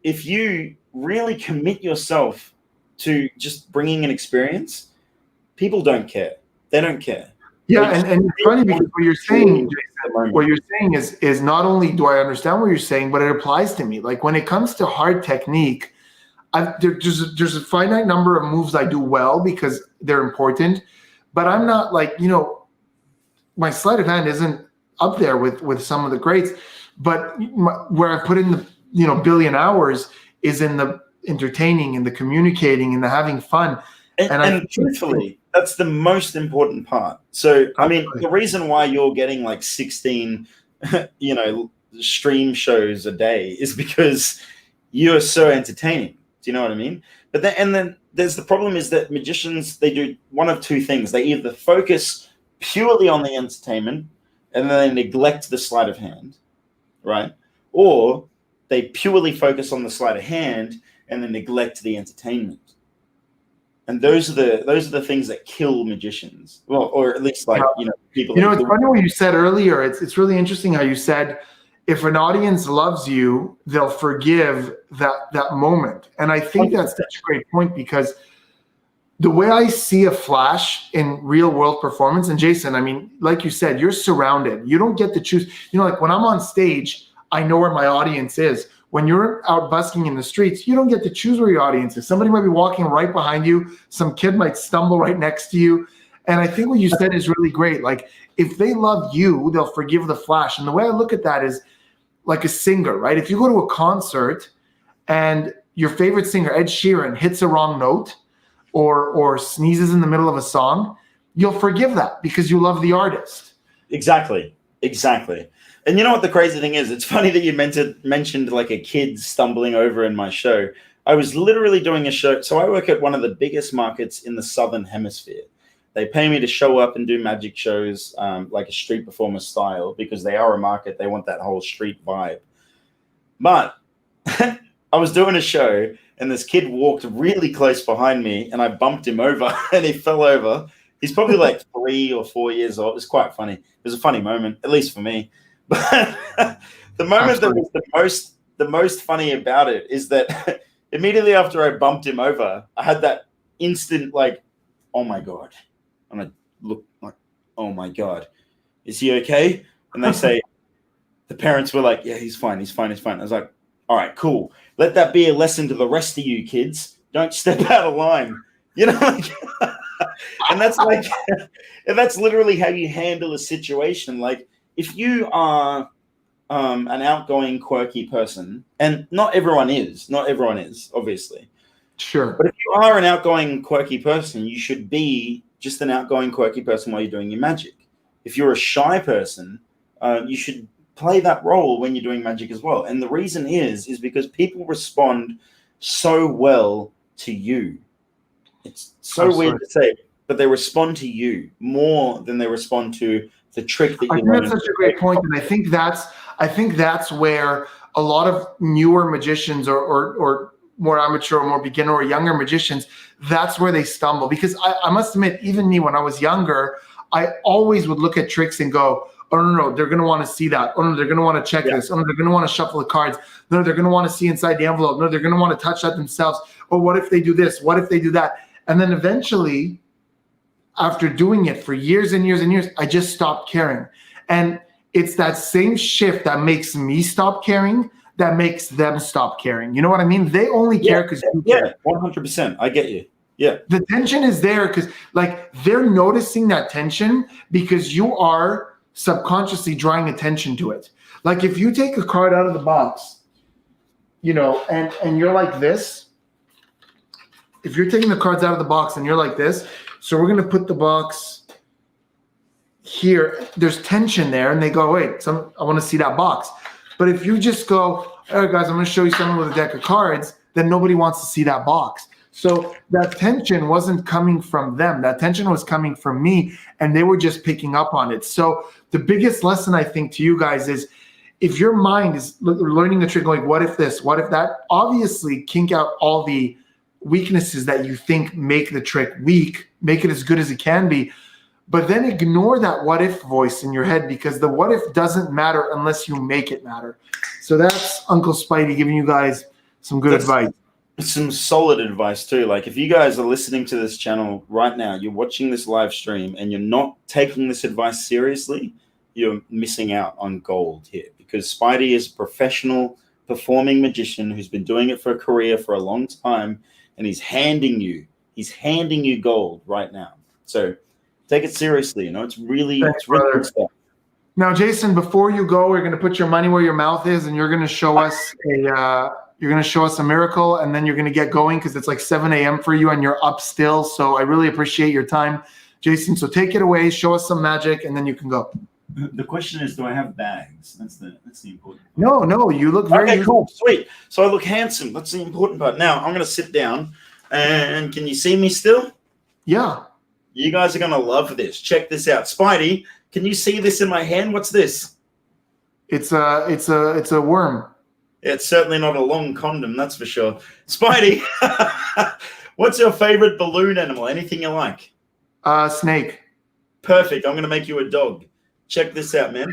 if you really commit yourself to just bringing an experience, people don't care. They don't care. Yeah, and it's funny because what you're saying, Jason, is not only do I understand what you're saying, but it applies to me. Like when it comes to hard technique, there's a finite number of moves I do well because they're important, but I'm not like, my sleight of hand isn't up there with some of the greats. but where I put in the, billion hours is in the entertaining and the communicating and the having fun. And truthfully, that's the most important part. So, I mean, the reason why you're getting like 16, stream shows a day is because you're so entertaining. Do you know what I mean? But then there's the problem is that magicians, they do one of two things. They either focus purely on the entertainment and then they neglect the sleight of hand, right? Or they purely focus on the sleight of hand and then neglect the entertainment. And those are the things that kill magicians. Well, or at least people. It's funny what you said earlier. It's really interesting how you said, if an audience loves you, they'll forgive that moment. And I think that's such a great point, because the way I see a flash in real world performance, and Jason, I mean, like you said, you're surrounded. You don't get to choose. Like when I'm on stage, I know where my audience is. When you're out busking in the streets, you don't get to choose where your audience is. Somebody might be walking right behind you. Some kid might stumble right next to you. And I think what you said is really great. Like, if they love you, they'll forgive the flash. And the way I look at that is like a singer, right? If you go to a concert and your favorite singer, Ed Sheeran, hits a wrong note or sneezes in the middle of a song, you'll forgive that because you love the artist. Exactly. And you know what the crazy thing is? It's funny that you mentioned like a kid stumbling over in my show. I was literally doing a show. So I work at one of the biggest markets in the Southern Hemisphere. They pay me to show up and do magic shows, like a street performer style, because they are a market. They want that whole street vibe. But I was doing a show and this kid walked really close behind me and I bumped him over and he fell over. He's probably like 3 or 4 years old. It was quite funny. It was a funny moment, at least for me. But the moment that was the most funny about it is that immediately after I bumped him over, I had that instant like, oh my God. And I look like, oh my God, is he okay? And they say, the parents were like, yeah, he's fine. I was like, all right, cool. Let that be a lesson to the rest of you kids. Don't step out of line. Like, and that's like, and that's literally how you handle a situation. Like, if you are an outgoing, quirky person, and not everyone is, obviously. Sure. But if you are an outgoing, quirky person, you should be just an outgoing, quirky person while you're doing your magic. If you're a shy person, you should play that role when you're doing magic as well. And the reason is because people respond so well to you. It's so weird to say, but they respond to you more than they respond to the trick that you learn. That's such a great point, and I think that's where a lot of newer magicians or more amateur or more beginner or younger magicians, that's where they stumble. Because I must admit, even me when I was younger, I always would look at tricks and go, oh no, they're going to want to see that. Oh no, they're going to want to check this. Oh no, they're going to want to shuffle the cards. No, they're going to want to see inside the envelope. No, they're going to want to touch that themselves. Or what if they do this? What if they do that? And then eventually, after doing it for years and years and years, I just stopped caring. And it's that same shift that makes me stop caring that makes them stop caring. You know what I mean? They only care because you care. 100%. I get you. Yeah. The tension is there because like they're noticing that tension because you are subconsciously drawing attention to it. Like if you take a card out of the box, and you're like this, if you're taking the cards out of the box and you're like this, so we're going to put the box here. There's tension there, and they go, wait, I want to see that box. But if you just go, all right, guys, I'm going to show you something with a deck of cards, then nobody wants to see that box. So that tension wasn't coming from them. That tension was coming from me, and they were just picking up on it. So the biggest lesson I think to you guys is if your mind is learning the trick, going, what if this, what if that, obviously kink out all the weaknesses that you think make the trick weak, make it as good as it can be, but then ignore that what if voice in your head, because the what if doesn't matter unless you make it matter. So that's Uncle Spidey giving you guys some good advice. Some solid advice too. Like if you guys are listening to this channel right now, you're watching this live stream and you're not taking this advice seriously, you're missing out on gold here, because Spidey is a professional performing magician who's been doing it for a career for a long time, and he's handing you gold right now. So take it seriously. It's really good stuff. Now, Jason, before you go, we're going to put your money where your mouth is, and you're going to show us a miracle, and then you're going to get going because it's like 7 a.m. for you, and you're up still. So I really appreciate your time, Jason. So take it away, show us some magic, and then you can go. The question is, do I have bags? That's the important part. No, you look very okay, cool, sweet. So I look handsome. That's the important part. Now I'm going to sit down, and can you see me still? Yeah. You guys are going to love this. Check this out. Spidey, can you see this in my hand? What's this? It's a worm. It's certainly not a long condom, that's for sure. Spidey, what's your favorite balloon animal? Anything you like? Snake. Perfect. I'm going to make you a dog. Check this out, man.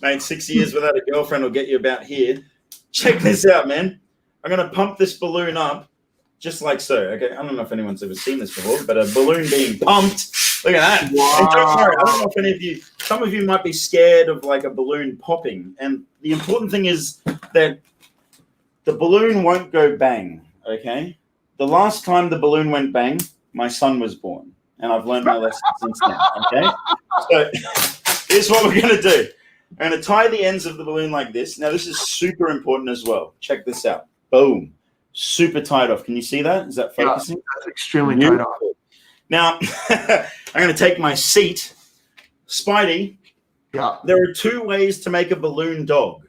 Mate, 6 years without a girlfriend will get you about here. Check this out, man. I'm going to pump this balloon up just like so. Okay, I don't know if anyone's ever seen this before, but a balloon being pumped. Look at that. Wow. And don't worry, I don't know if any of you, some of you might be scared of like a balloon popping. And the important thing is that the balloon won't go bang, okay? The last time the balloon went bang, my son was born. And I've learned my lesson since then, okay? So here's what we're going to do. I'm going to tie the ends of the balloon like this. Now, this is super important as well. Check this out. Boom. Super tied off. Can you see that? Is that focusing? Yeah, that's extremely tied off. Now, I'm going to take my seat. Spidey, Yeah. there are two ways to make a balloon dog.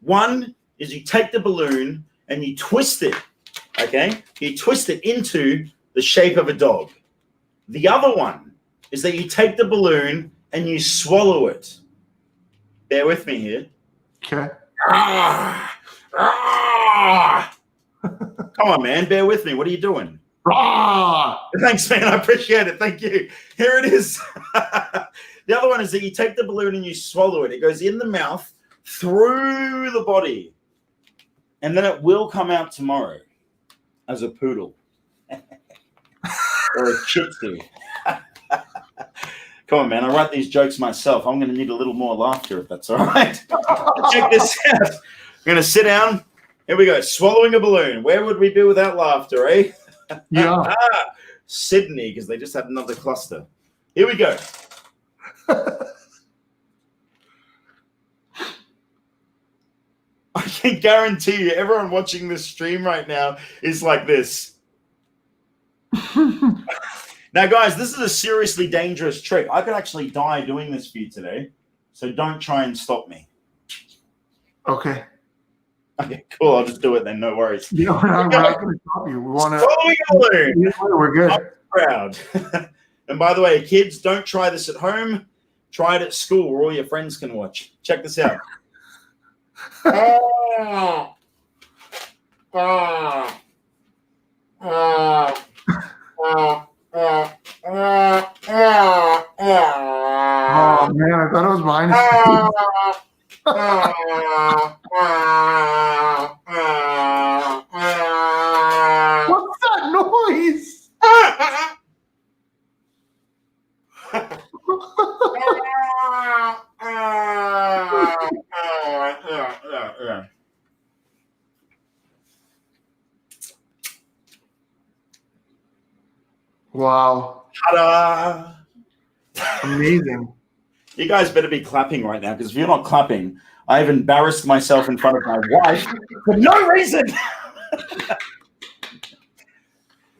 One is you take the balloon and you twist it, okay? You twist it into the shape of a dog. The other one is that you take the balloon and you swallow it. Bear with me here. Okay. Come on, man. Bear with me. What are you doing? Rah! Thanks, man. I appreciate it. Thank you. Here it is. The other one is that you take the balloon and you swallow it. It goes in the mouth, through the body, and then it will come out tomorrow as a poodle or a shih tzu. Come on, man. I write these jokes myself. I'm going to need a little more laughter if that's all right. Check this out. I'm going to sit down. Here we go. Swallowing a balloon. Where would we be without laughter, eh? Yeah. Sydney, because they just had another cluster. Here we go. I can guarantee you, everyone watching this stream right now is like this. Now, guys, this is a seriously dangerous trick. I could actually die doing this for you today, so don't try and stop me. Okay. Okay, cool. I'll just do it then. No worries. Yeah, we're not going to stop you. We want to. Swallowing a balloon. We're good. I'm proud. And by the way, kids, don't try this at home. Try it at school where all your friends can watch. Check this out. Oh, man, I thought it was behind us. What's that noise? Wow. Ta-da! Amazing. You guys better be clapping right now, because if you're not clapping, I've embarrassed myself in front of my wife for no reason.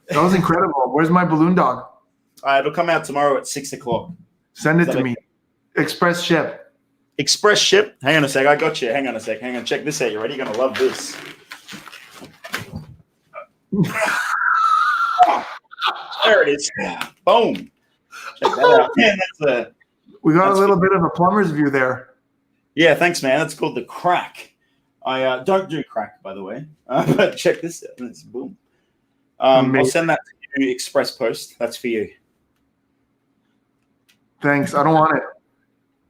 That was incredible. Where's my balloon dog? It'll come out tomorrow at 6 o'clock. Send it to me. Express ship. Express ship. Hang on a sec. I got you. Hang on a sec. Hang on. Check this out. You ready? You're going to love this. There it is. Boom. Check that out. Man, We got a little bit of a plumber's view there. Yeah, thanks, man. That's called the crack. I don't do crack, by the way. But check this out. It's boom. I'll send that to you, Express Post. That's for you. Thanks. I don't want it.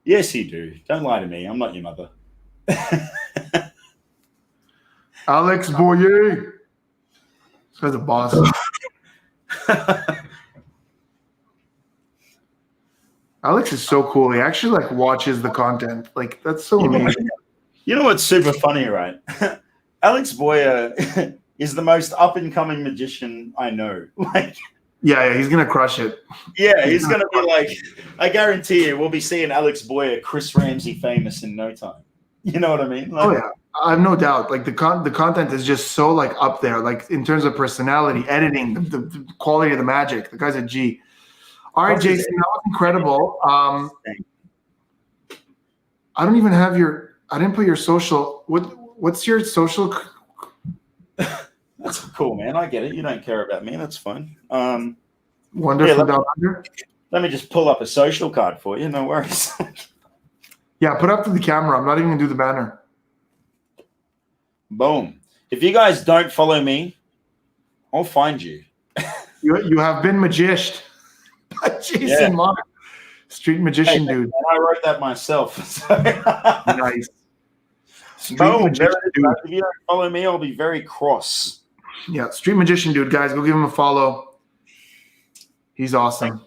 Yes, you do. Don't lie to me. I'm not your mother. Alex Boyer. This guy's a boss. Alex is so cool. He actually like watches the content. Like that's so amazing. You know what's super funny, right? Alex Boyer is the most up and coming magician I know. Like Yeah, he's gonna crush it. Yeah, he's gonna be like, I guarantee you, we'll be seeing Alex Boyer, Chris Ramsey famous in no time. You know what I mean? Like, Oh yeah, I have no doubt. Like the content is just so like up there. Like in terms of personality, editing, the quality of the magic. The guy's a G. All right, Jason, that was incredible. I don't even have your. I didn't put your social. What's your social? That's cool, man. I get it. You don't care about me. That's fine. Wonderful down under. Let me just pull up a social card for you. No worries. Yeah, put up to the camera. I'm not even gonna do the banner. Boom. If you guys don't follow me, I'll find you. You have been magicianed by Jason Mark, street magician dude. I wrote that myself. So. Nice. Boom. There it is. If you don't follow me, I'll be very cross. Yeah, street magician dude, guys. Go give him a follow. He's awesome.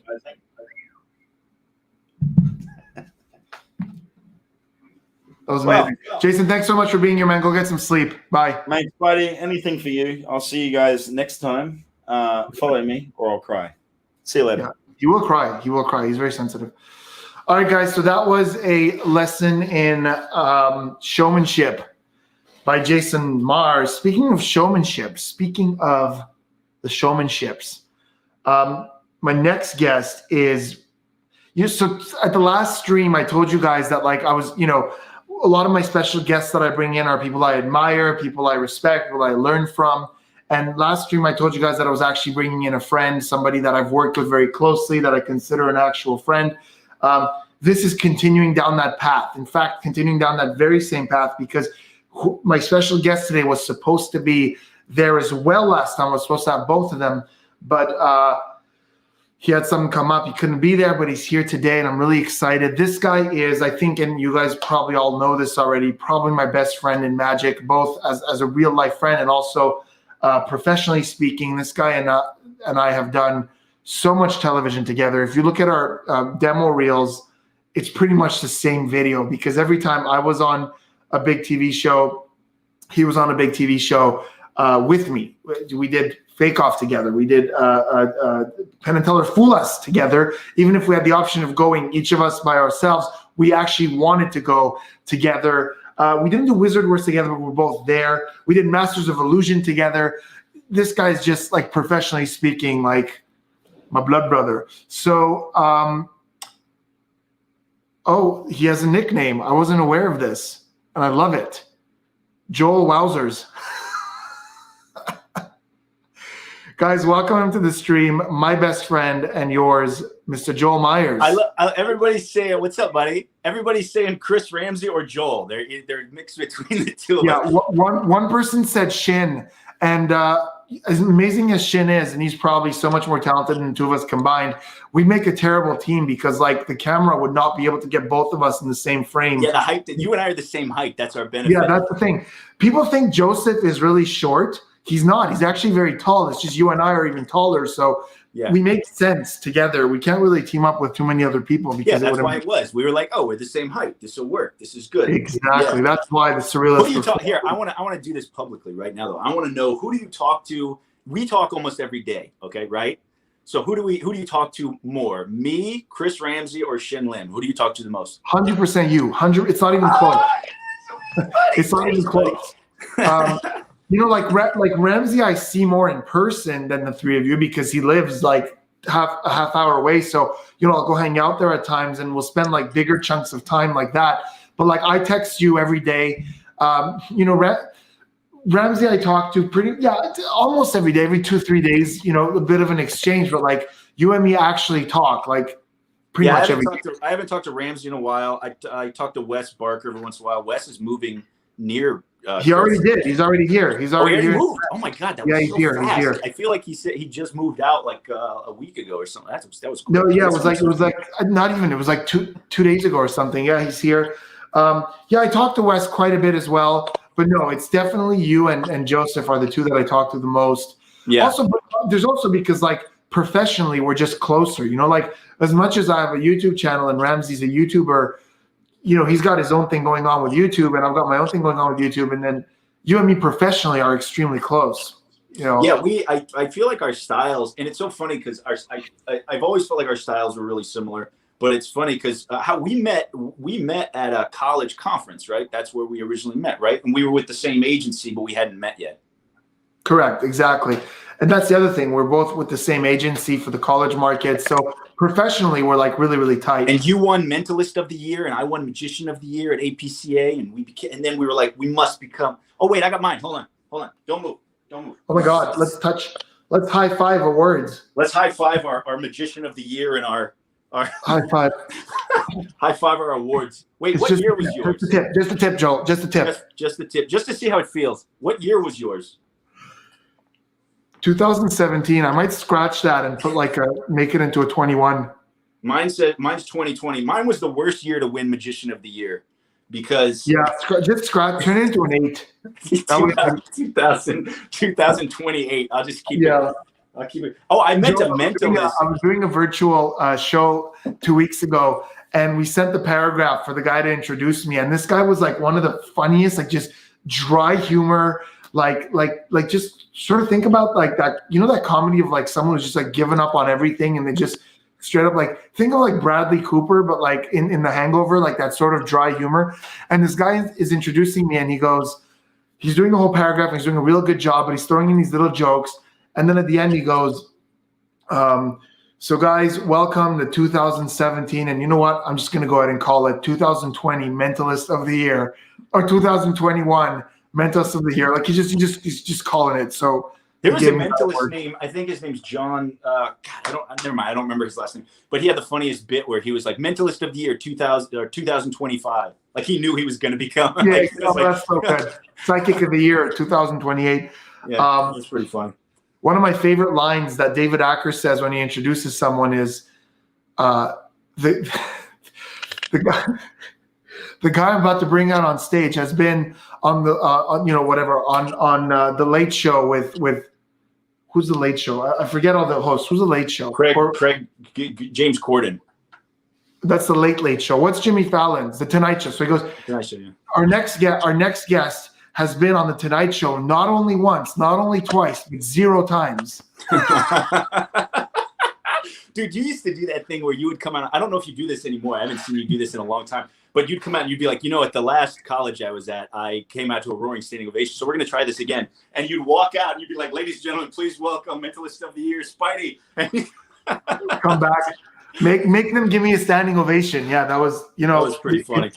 That was amazing. Jason, thanks so much for being here, man. Go get some sleep. Bye. Mate, Spidey, anything for you. I'll see you guys next time. Follow me or I'll cry. See you later. Yeah, he will cry. He will cry. He's very sensitive. All right, guys. So that was a lesson in showmanship by Jason Mars. Speaking of showmanship, speaking of the showmanships, my next guest is, so at the last stream, I told you guys that like I was, a lot of my special guests that I bring in are people I admire, people I respect, people I learn from. And last stream, I told you guys that I was actually bringing in a friend, somebody that I've worked with very closely, that I consider an actual friend. This is continuing down that path. In fact, continuing down that very same path, because my special guest today was supposed to be there as well last time. I was supposed to have both of them, but he had something come up. He couldn't be there, but he's here today, and I'm really excited. This guy is, I think, and you guys probably all know this already, probably my best friend in magic, both as a real-life friend and also professionally speaking. This guy and I have done so much television together. If you look at our demo reels, it's pretty much the same video, because every time I was on a big TV show, he was on a big TV show with me. We did Fake Off together. We did Penn and Teller Fool Us together. Even if we had the option of going each of us by ourselves, we actually wanted to go together. We didn't do Wizard Wars together, but we're both there. We did Masters of Illusion together. This guy's just like, professionally speaking, like my blood brother. So, he has a nickname. I wasn't aware of this, and I love it. Joel Wowzers. Guys, welcome him to the stream. My best friend and yours, Mr. Joel Myers. Everybody's saying, "What's up, buddy?" Everybody's saying Chris Ramsey or Joel. They're mixed between the two. Yeah, one person said Shin, and as amazing as Shin is, and he's probably so much more talented than the two of us combined, we make a terrible team, because like the camera would not be able to get both of us in the same frame. Yeah, the height. You and I are the same height. That's our benefit. Yeah, that's the thing. People think Joseph is really short. He's not. He's actually very tall. It's just you and I are even taller. So we make sense together. We can't really team up with too many other people, because that's why it was. We were like, we're the same height. This will work. This is good. Exactly. Yeah. That's why the surrealist. Who do you talk here? I want to do this publicly right now, though. I want to know, who do you talk to? We talk almost every day. Okay, right? So who do you talk to more? Me, Chris Ramsey, or Shin Lim? Who do you talk to the most? 100% you. 100. It's not even close. It's not even close. Like Ramsey, I see more in person than the three of you, because he lives like a half hour away. So, I'll go hang out there at times, and we'll spend like bigger chunks of time like that. But like, I text you every day. Ramsey, I talk to almost every day, every 2-3 days, a bit of an exchange, but like you and me actually talk like pretty much every day. I haven't talked to Ramsey in a while. I talked to Wes Barker every once in a while. Wes is moving near. He already did. He's already here. He's already here. Moved. Oh my God, that was he's here. Fast. He's here. I feel like he said he just moved out like a week ago or something. That was cool. No, yeah, it was like not even. It was like two days ago or something. Yeah, he's here. I talked to Wes quite a bit as well, but no, it's definitely you and Joseph are the two that I talk to the most. Yeah. Also, but there's also because like professionally we're just closer. Like as much as I have a YouTube channel and Ramsey's a YouTuber. He's got his own thing going on with YouTube, and I've got my own thing going on with YouTube. And then you and me professionally are extremely close. you know. Yeah, I feel like our styles, and it's so funny because I've always felt like our styles were really similar. But it's funny because how we met at a college conference, right? That's where we originally met, right? And we were with the same agency, but we hadn't met yet. Correct, exactly. And that's the other thing. We're both with the same agency for the college market. So professionally, we're like really, really tight. And you won Mentalist of the Year, and I won Magician of the Year at APCA, and then we were like, we must become. Oh wait, I got mine. Hold on. Don't move. Oh my God, let's high five awards. Let's high five our Magician of the Year and our high five. High five our awards. Wait, what year was yours? Just a tip, Joel. Just a tip. Just a tip. Just to see how it feels. What year was yours? 2017. I might scratch that and put make it into a 21. Mine's 2020. Mine was the worst year to win Magician of the Year because just scratch, turn it into an 8. 2028. I'll just keep it. I'll keep it. Oh, I meant Joe, a mentalist. I was doing a virtual show 2 weeks ago, and we sent the paragraph for the guy to introduce me. And this guy was like one of the funniest, like just dry humor, like just sort of think about like that, that comedy of like someone who's just like given up on everything and they just straight up like think of like Bradley Cooper, but like in The Hangover, like that sort of dry humor. And this guy is introducing me, and he goes, he's doing the whole paragraph, and he's doing a real good job, but he's throwing in these little jokes. And then at the end, he goes, so guys, welcome to 2017. And you know what? I'm just going to go ahead and call it 2020 Mentalist of the Year or 2021 Mentalist of the Year. Like he's just calling it. So there was a mentalist name. I think his name's John. Never mind. I don't remember his last name. But he had the funniest bit where he was like Mentalist of the Year 2000 or 2025. Like he knew he was going to become. Yeah, that's so good. Psychic of the Year 2028. Yeah, that's pretty fun. One of my favorite lines that David Acker says when he introduces someone is, the guy I'm about to bring out on stage has been on the on the Late Show with who's the Late Show? I forget all the hosts. Who's the Late Show? James Corden. That's the Late Show. What's Jimmy Fallon's? The Tonight Show. So he goes, Tonight Show, yeah. Our next guest has been on the Tonight Show not only once, not only twice, but 0 times. Dude, you used to do that thing where you would come out. I don't know if you do this anymore. I haven't seen you do this in a long time. But you'd come out and you'd be like, at the last college I was at, I came out to a roaring standing ovation. So we're going to try this again. And you'd walk out and you'd be like, ladies and gentlemen, please welcome Mentalist of the Year, Spidey. Come back. Make them give me a standing ovation. Yeah, that was, that was pretty funny.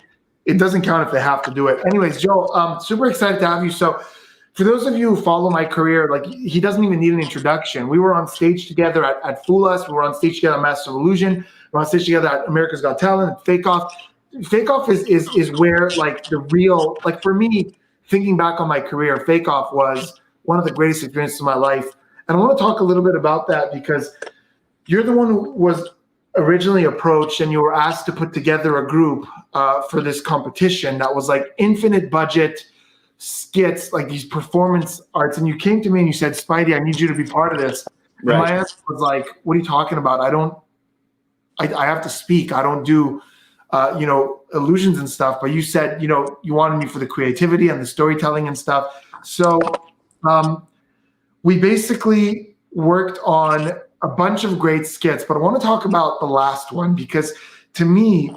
It doesn't count if they have to do it. Anyways, Joe, super excited to have you. So for those of you who follow my career, like he doesn't even need an introduction. We were on stage together at Fool Us. We were on stage together at Master of Illusion. We were on stage together at America's Got Talent, Fake Off. Fake Off is where like the real, like for me, thinking back on my career, Fake Off was one of the greatest experiences of my life. And I want to talk a little bit about that because you're the one who was originally approached and you were asked to put together a group for this competition that was like infinite budget skits, like these performance arts. And you came to me and you said, Spidey, I need you to be part of this. Right. And my answer was like, what are you talking about? I have to speak. I don't do, illusions and stuff. But you said, you wanted me for the creativity and the storytelling and stuff. So we basically worked on a bunch of great skits, but I want to talk about the last one because to me,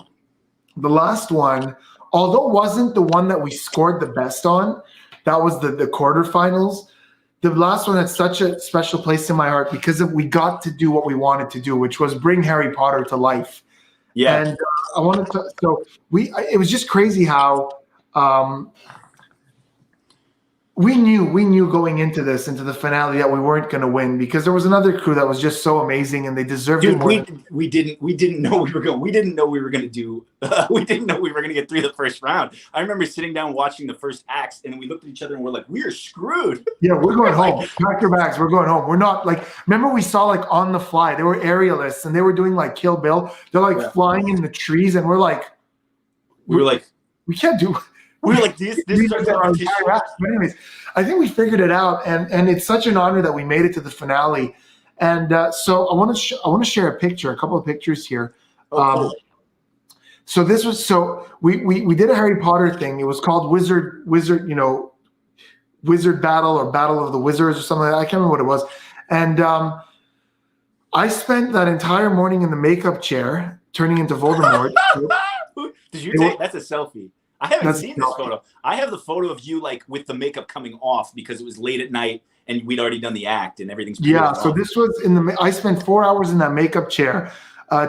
the last one, although it wasn't the one that we scored the best on, that was the quarterfinals. The last one had such a special place in my heart because we got to do what we wanted to do, which was bring Harry Potter to life. Yeah. And I wanted to, it was just crazy how we knew going into the finale that we weren't going to win because there was another crew that was just so amazing and they deserved it more. We didn't know we were going. We didn't know we were going to do. We didn't know we were going to get through the first round. I remember sitting down watching the first acts and we looked at each other and we're like, we are screwed. Yeah, we're going home. Pack your bags. We're going home. We're not like. Remember we saw like On the Fly. They were aerialists and they were doing like Kill Bill. They're like flying in the trees and we're like, we can't do. We were like, this is our but anyways, I think we figured it out, and it's such an honor that we made it to the finale. And so I want to share a picture, a couple of pictures here. Cool. So this was we did a Harry Potter thing. It was called Wizard. wizard battle or battle of the wizards or something like that. I can't remember what it was. And I spent that entire morning in the makeup chair turning into Voldemort. Did you take? That's a selfie. I haven't seen this photo. I have the photo of you like with the makeup coming off because it was late at night and we'd already done the act and everything's. Yeah. So this was I spent 4 hours in that makeup chair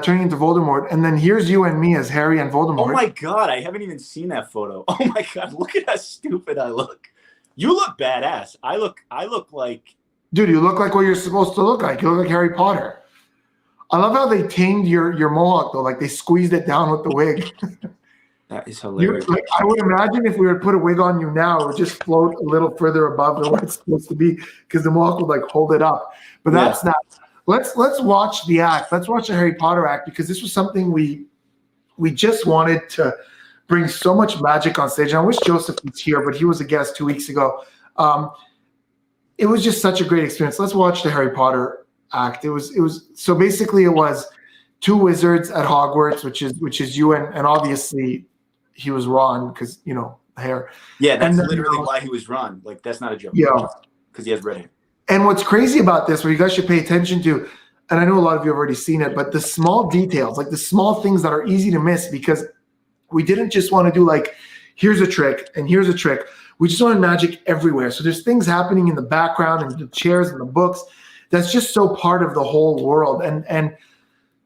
turning into Voldemort. And then here's you and me as Harry and Voldemort. Oh my God. I haven't even seen that photo. Oh my God. Look at how stupid I look. You look badass. I look like. Dude, you look like what you're supposed to look like. You look like Harry Potter. I love how they tamed your mohawk though. Like they squeezed it down with the wig. That is hilarious. I would imagine if we would put a wig on you now, it would just float a little further above than what it's supposed to be because the mohawk would like hold it up. But that's not. Let's watch the act. Let's watch the Harry Potter act because this was something we just wanted to bring so much magic on stage. And I wish Joseph was here, but he was a guest 2 weeks ago. It was just such a great experience. Let's watch the Harry Potter act. It was so basically it was 2 wizards at Hogwarts, which is you and obviously he was Ron because hair. Yeah, that's literally why he was Ron. Like that's not a joke. Yeah, because he has red hair. And what's crazy about this, what you guys should pay attention to, and I know a lot of you have already seen it, but the small details, like the small things that are easy to miss, because we didn't just want to do like, here's a trick and here's a trick. We just wanted magic everywhere. So there's things happening in the background and the chairs and the books that's just so part of the whole world. And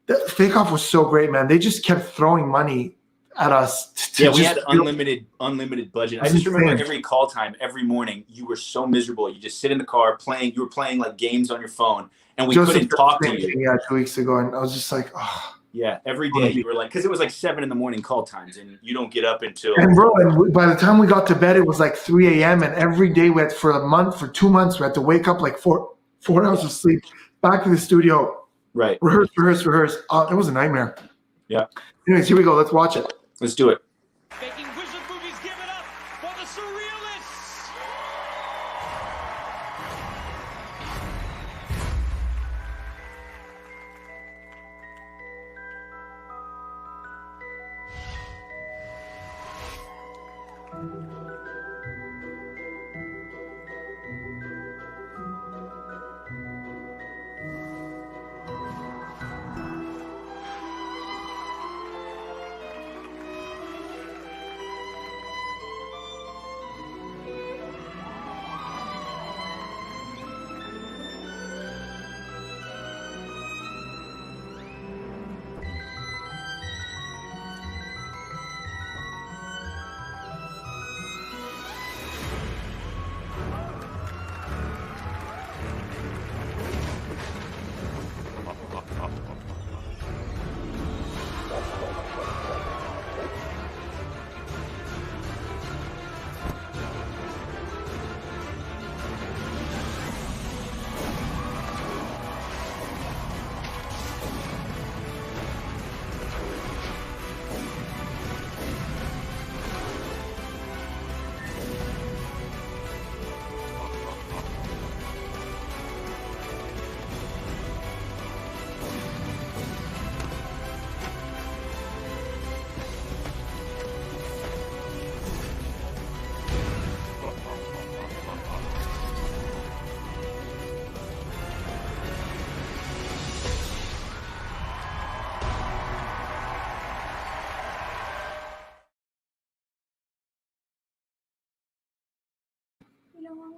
the Fake Off was so great, man. They just kept throwing money at us. We had unlimited budget. I just remember every call time, every morning, you were so miserable. You just sit in the car playing. You were playing like games on your phone, and we couldn't talk to you. Yeah, 2 weeks ago, and I was just like, oh. Yeah, every day you were like, because it was like 7 a.m. call times, and you don't get up until. And bro, by the time we got to bed, it was like 3 a.m. And every day we had for 2 months, we had to wake up like four hours of sleep, back to the studio, right? Rehearse. It was a nightmare. Yeah. Anyways, here we go. Let's watch it. Let's do it. Making wizard movies, give it up for the surrealists.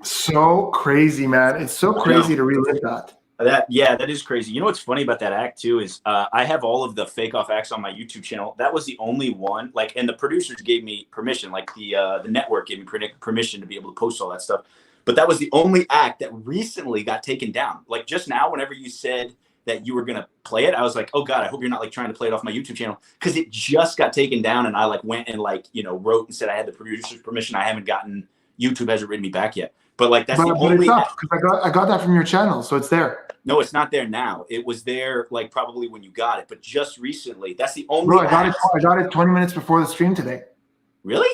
So crazy, man. It's so crazy to relive that. That is crazy. You know what's funny about that act too is I have all of the Fake Off acts on my YouTube channel. That was the only one, like, and the producers gave me permission, like the network gave me permission to be able to post all that stuff. But that was the only act that recently got taken down. Like just now, whenever you said that you were gonna play it, I was like, oh God, I hope you're not like trying to play it off my YouTube channel, because it just got taken down, and I like went and like wrote and said I had the producer's permission. I haven't gotten, YouTube hasn't written me back yet. But like that's the only. Because I got that from your channel, so it's there. No, it's not there now. It was there like probably when you got it, but just recently. That's the only. Bro, I got it 20 minutes before the stream today. Really?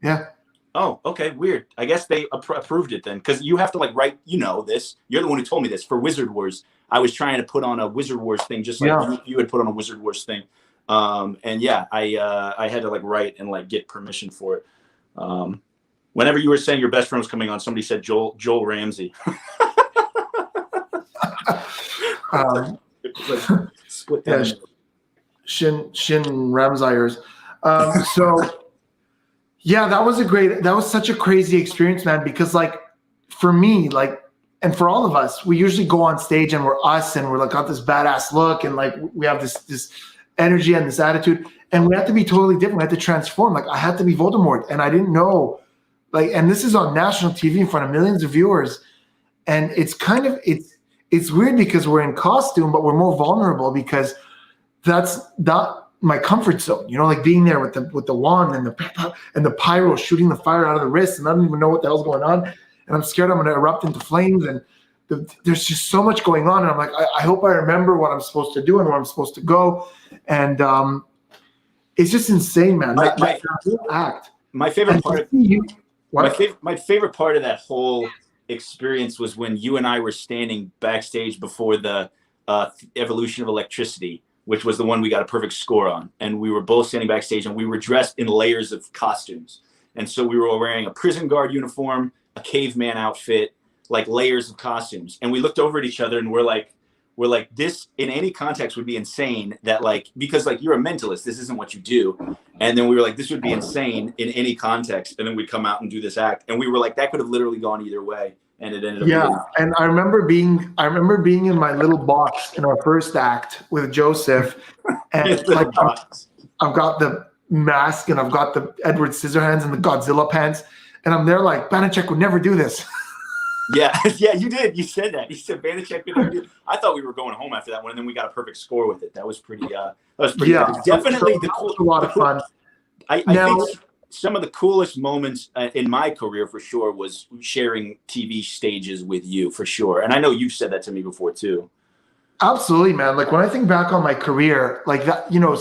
Yeah. Oh, okay, weird. I guess they approved it then, because you have to like write. You know this. You're the one who told me this for Wizard Wars. I was trying to put on a Wizard Wars thing, just like you had put on a Wizard Wars thing. And yeah, I had to like write and like get permission for it. Whenever you were saying your best friend was coming on, somebody said Joel Ramsey. Split Yeah, that. Shin Ramsayers. So yeah, that was such a crazy experience, man, because like for me, like, and for all of us, we usually go on stage and we're us and we're like got this badass look and like we have this energy and this attitude, and we have to be totally different. We have to transform. Like I had to be Voldemort, and I didn't know, like, and this is on national TV in front of millions of viewers, and it's kind of it's weird because we're in costume, but we're more vulnerable because that's not my comfort zone, you know, like being there with the wand and the pyro shooting the fire out of the wrist, and I don't even know what the hell's going on, and I'm scared I'm going to erupt into flames, and there's just so much going on, and I'm like, I hope I remember what I'm supposed to do and where I'm supposed to go, and it's just insane, man. That whole act. My favorite part. My favorite part of that whole experience was when you and I were standing backstage before the Evolution of Electricity, which was the one we got a perfect score on. And we were both standing backstage and we were dressed in layers of costumes. And so we were wearing a prison guard uniform, a caveman outfit, like layers of costumes. And we looked over at each other and we're like, this in any context would be insane, that like, because like you're a mentalist, this isn't what you do. And then we were like, this would be insane in any context. And then we'd come out and do this act. And we were like, that could have literally gone either way. And it ended up being. And I remember being in my little box in our first act with Joseph, and like I've got the mask and I've got the Edward Scissorhands and the Godzilla pants, and I'm there like Banachek would never do this. Yeah, you did. You said that. You said Banachek would never do. I thought we were going home after that one, and then we got a perfect score with it. That was pretty. Definitely a lot of fun. I think some of the coolest moments in my career, for sure, was sharing TV stages with you, for sure. And I know you've said that to me before too. Absolutely, man. Like when I think back on my career, like that, you know,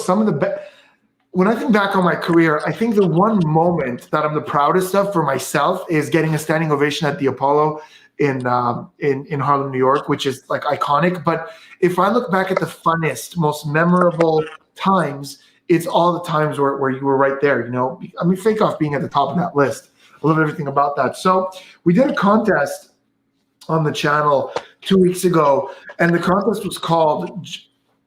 when I think back on my career, I think the one moment that I'm the proudest of for myself is getting a standing ovation at the Apollo in Harlem, New York, which is like iconic. But if I look back at the funnest, most memorable times, it's all the times where you were right there, you know. I mean, fake off being at the top of that list. I love everything about that. So we did a contest on the channel 2 weeks ago, and the contest was called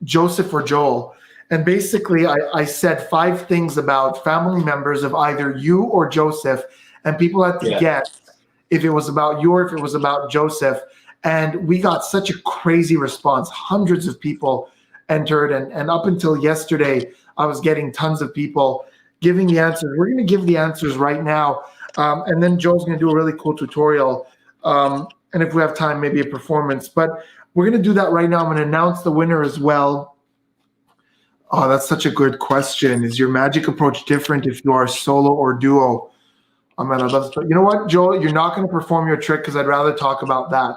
Joseph or Joel. And basically, I said 5 things about family members of either you or Joseph, and people had to guess if it was about you or if it was about Joseph. And we got such a crazy response. Hundreds of people entered, and up until yesterday, I was getting tons of people giving the answers. We're going to give the answers right now, and then Joel's going to do a really cool tutorial. And if we have time, maybe a performance. But we're going to do that right now. I'm going to announce the winner as well. Oh, that's such a good question. Is your magic approach different if you are solo or duo? Oh, man, I'd love to. You know what, Joel? You're not going to perform your trick because I'd rather talk about that.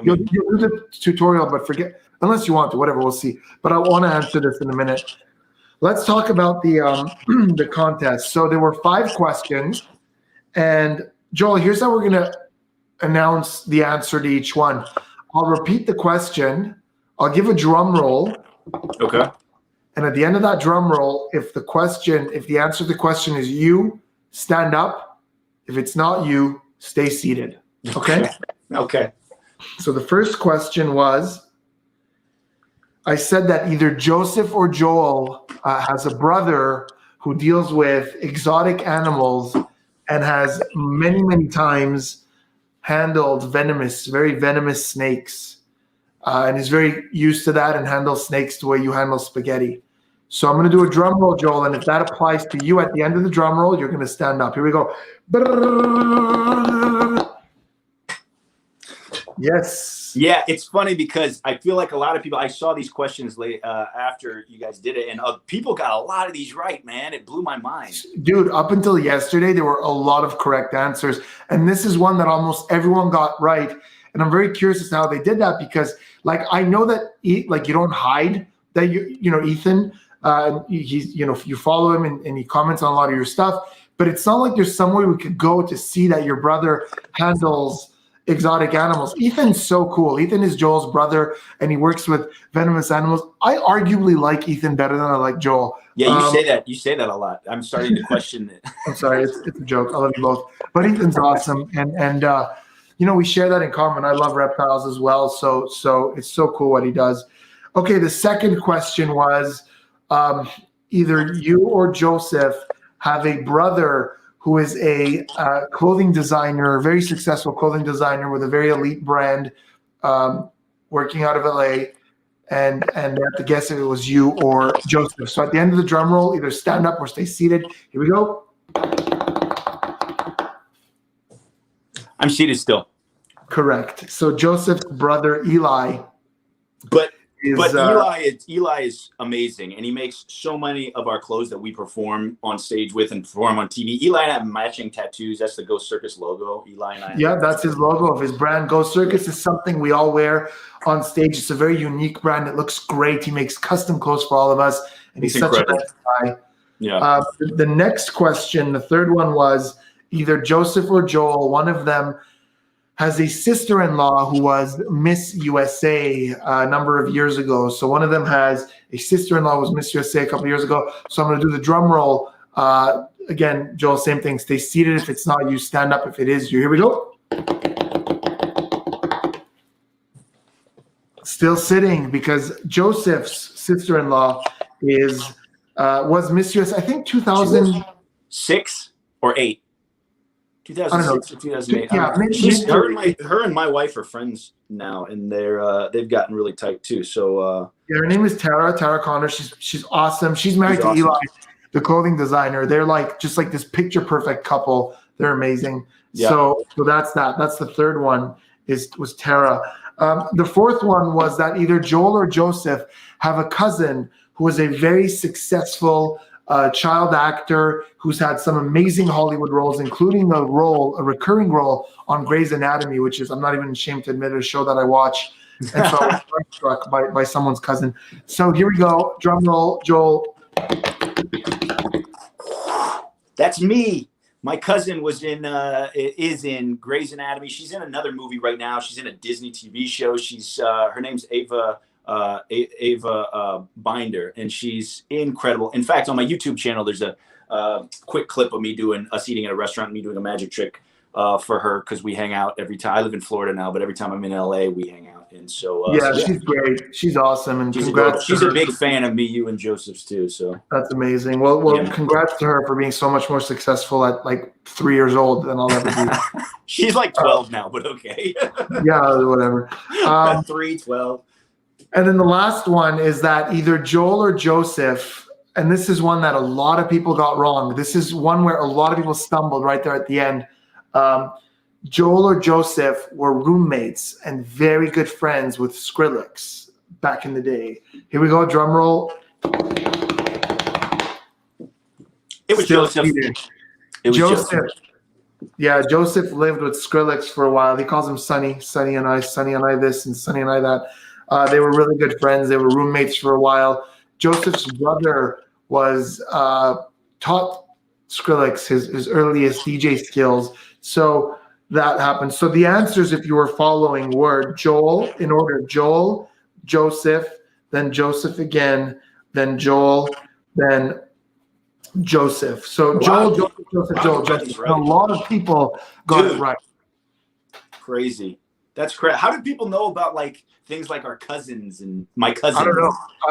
You'll do the tutorial, but forget, unless you want to, whatever, we'll see. But I want to answer this in a minute. Let's talk about the the contest. So there were 5 questions, and Joel, here's how we're going to announce the answer to each one. I'll repeat the question. I'll give a drum roll. Okay. And at the end of that drum roll, if the answer to the question is you, stand up. If it's not you, stay seated. Okay? Okay. So the first question was, I said that either Joseph or Joel has a brother who deals with exotic animals and has many, many times handled very venomous snakes, and is very used to that and handles snakes the way you handle spaghetti. So I'm going to do a drum roll, Joel, and if that applies to you at the end of the drum roll, you're going to stand up. Here we go. Yes. Yeah, it's funny because I feel like a lot of people, I saw these questions late after you guys did it, and people got a lot of these right, man. It blew my mind. Dude, up until yesterday, there were a lot of correct answers, and this is one that almost everyone got right. And I'm very curious as to how they did that because, like, I know that you don't hide that you know Ethan. He's, you know, you follow him and he comments on a lot of your stuff, but it's not like there's somewhere we could go to see that your brother handles exotic animals. Ethan's so cool. Ethan is Joel's brother, and he works with venomous animals. I arguably like Ethan better than I like Joel. Yeah, you say that. You say that a lot. I'm starting to question it. I'm sorry, it's a joke. I love you both. But Ethan's awesome, and you know, we share that in common. I love reptiles as well, so it's so cool what he does. Okay, the second question was either you or Joseph have a brother who is a clothing designer, a very successful clothing designer with a very elite brand, working out of LA, and they have to guess if it was you or Joseph. So at the end of the drum roll, either stand up or stay seated. Here we go. I'm seated still. Correct. So Joseph's brother Eli, But is, Eli is amazing, and he makes so many of our clothes that we perform on stage with and perform on TV. Eli and I have matching tattoos. That's the Ghost Circus logo. Eli and I. yeah, that's his logo of his brand. Ghost Circus is something we all wear on stage. It's a very unique brand. It looks great. He makes custom clothes for all of us, and he's such a nice guy. Yeah. The next question, the third one, was either Joseph or Joel. One of them has a sister-in-law who was Miss USA a number of years ago. So one of them has a sister-in-law who was Miss USA a couple of years ago. So I'm going to do the drum roll. Again, Joel, same thing. Stay seated if it's not you. Stand up if it is you. Here we go. Still sitting because Joseph's sister-in-law was Miss USA, I think 2006 or 8. 2006 or 2008. Yeah, her and my wife are friends now, and they've gotten really tight too. So yeah, her name is Tara Connor. She's awesome. She's married to Eli, the clothing designer. They're like just like this picture perfect couple. They're amazing. Yeah. So that's that. That's the third one was Tara. The fourth one was that either Joel or Joseph have a cousin who is a very successful child actor who's had some amazing Hollywood roles, including a recurring role on Grey's Anatomy, which is, I'm not even ashamed to admit, a show that I watch. And so I was struck by someone's cousin. So here we go. Drum roll, Joel. that's me. My cousin is in Grey's Anatomy. She's in another movie right now. She's in a Disney TV show. She's her name's Ava Binder, and she's incredible. In fact, on my YouTube channel, there's a quick clip of me doing us eating at a restaurant, me doing a magic trick for her, because we hang out every time. I live in Florida now, but every time I'm in LA, we hang out. And so she's great. She's awesome, and congrats. She's a big fan of me, you, and Joseph's too. So that's amazing. Well, congrats to her for being so much more successful at like 3 years old than I'll ever be. She's like 12 now, but okay. Yeah, whatever. 3, 12. And then the last one is that either Joel or Joseph, and this is one that a lot of people got wrong. This is one where a lot of people stumbled right there at the end. Joel or Joseph were roommates and very good friends with Skrillex back in the day. Here we go, drum roll. It was Joseph. Joseph. Yeah, Joseph lived with Skrillex for a while. He calls him Sonny and I this and Sonny and I that. They were really good friends. They were roommates for a while. Joseph's brother was taught Skrillex his earliest DJ skills. So that happened. So the answers, if you were following, were Joel, in order: Joel, Joseph, then Joseph again, then Joel, then Joseph. So wow. Joseph. A lot of people got it right. Crazy. That's crazy. How did people know about like things like our cousins and my cousin? I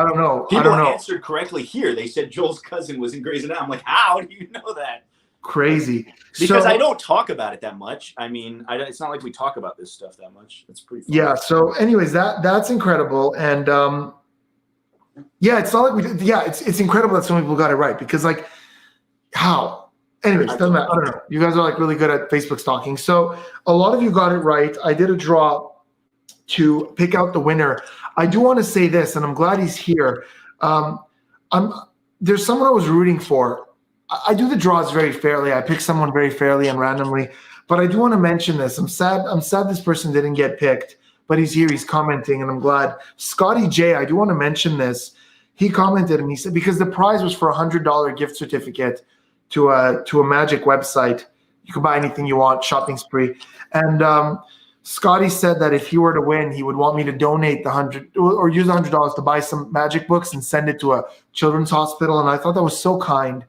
don't know. People answered correctly here. They said Joel's cousin was in Grey's Anatomy. I'm like, how do you know that? Crazy. Because I don't talk about it that much. I mean, it's not like we talk about this stuff that much. It's pretty fun. Yeah. So anyways, that's incredible. And it's not like it's incredible that so many people got it right, because like how? Anyways, doesn't matter. I don't know. You guys are like really good at Facebook stalking. So a lot of you got it right. I did a draw to pick out the winner. I do want to say this, and I'm glad he's here. There's someone I was rooting for. I do the draws very fairly. I pick someone very fairly and randomly, but I do want to mention this. I'm sad this person didn't get picked, but he's here. He's commenting, and I'm glad. Scotty J, I do want to mention this. He commented, and he said, because the prize was for $100 gift certificate to a magic website. You can buy anything you want, shopping spree. And Scotty said that if he were to win, he would want me to donate the $100 or use $100 to buy some magic books and send it to a children's hospital. And I thought that was so kind.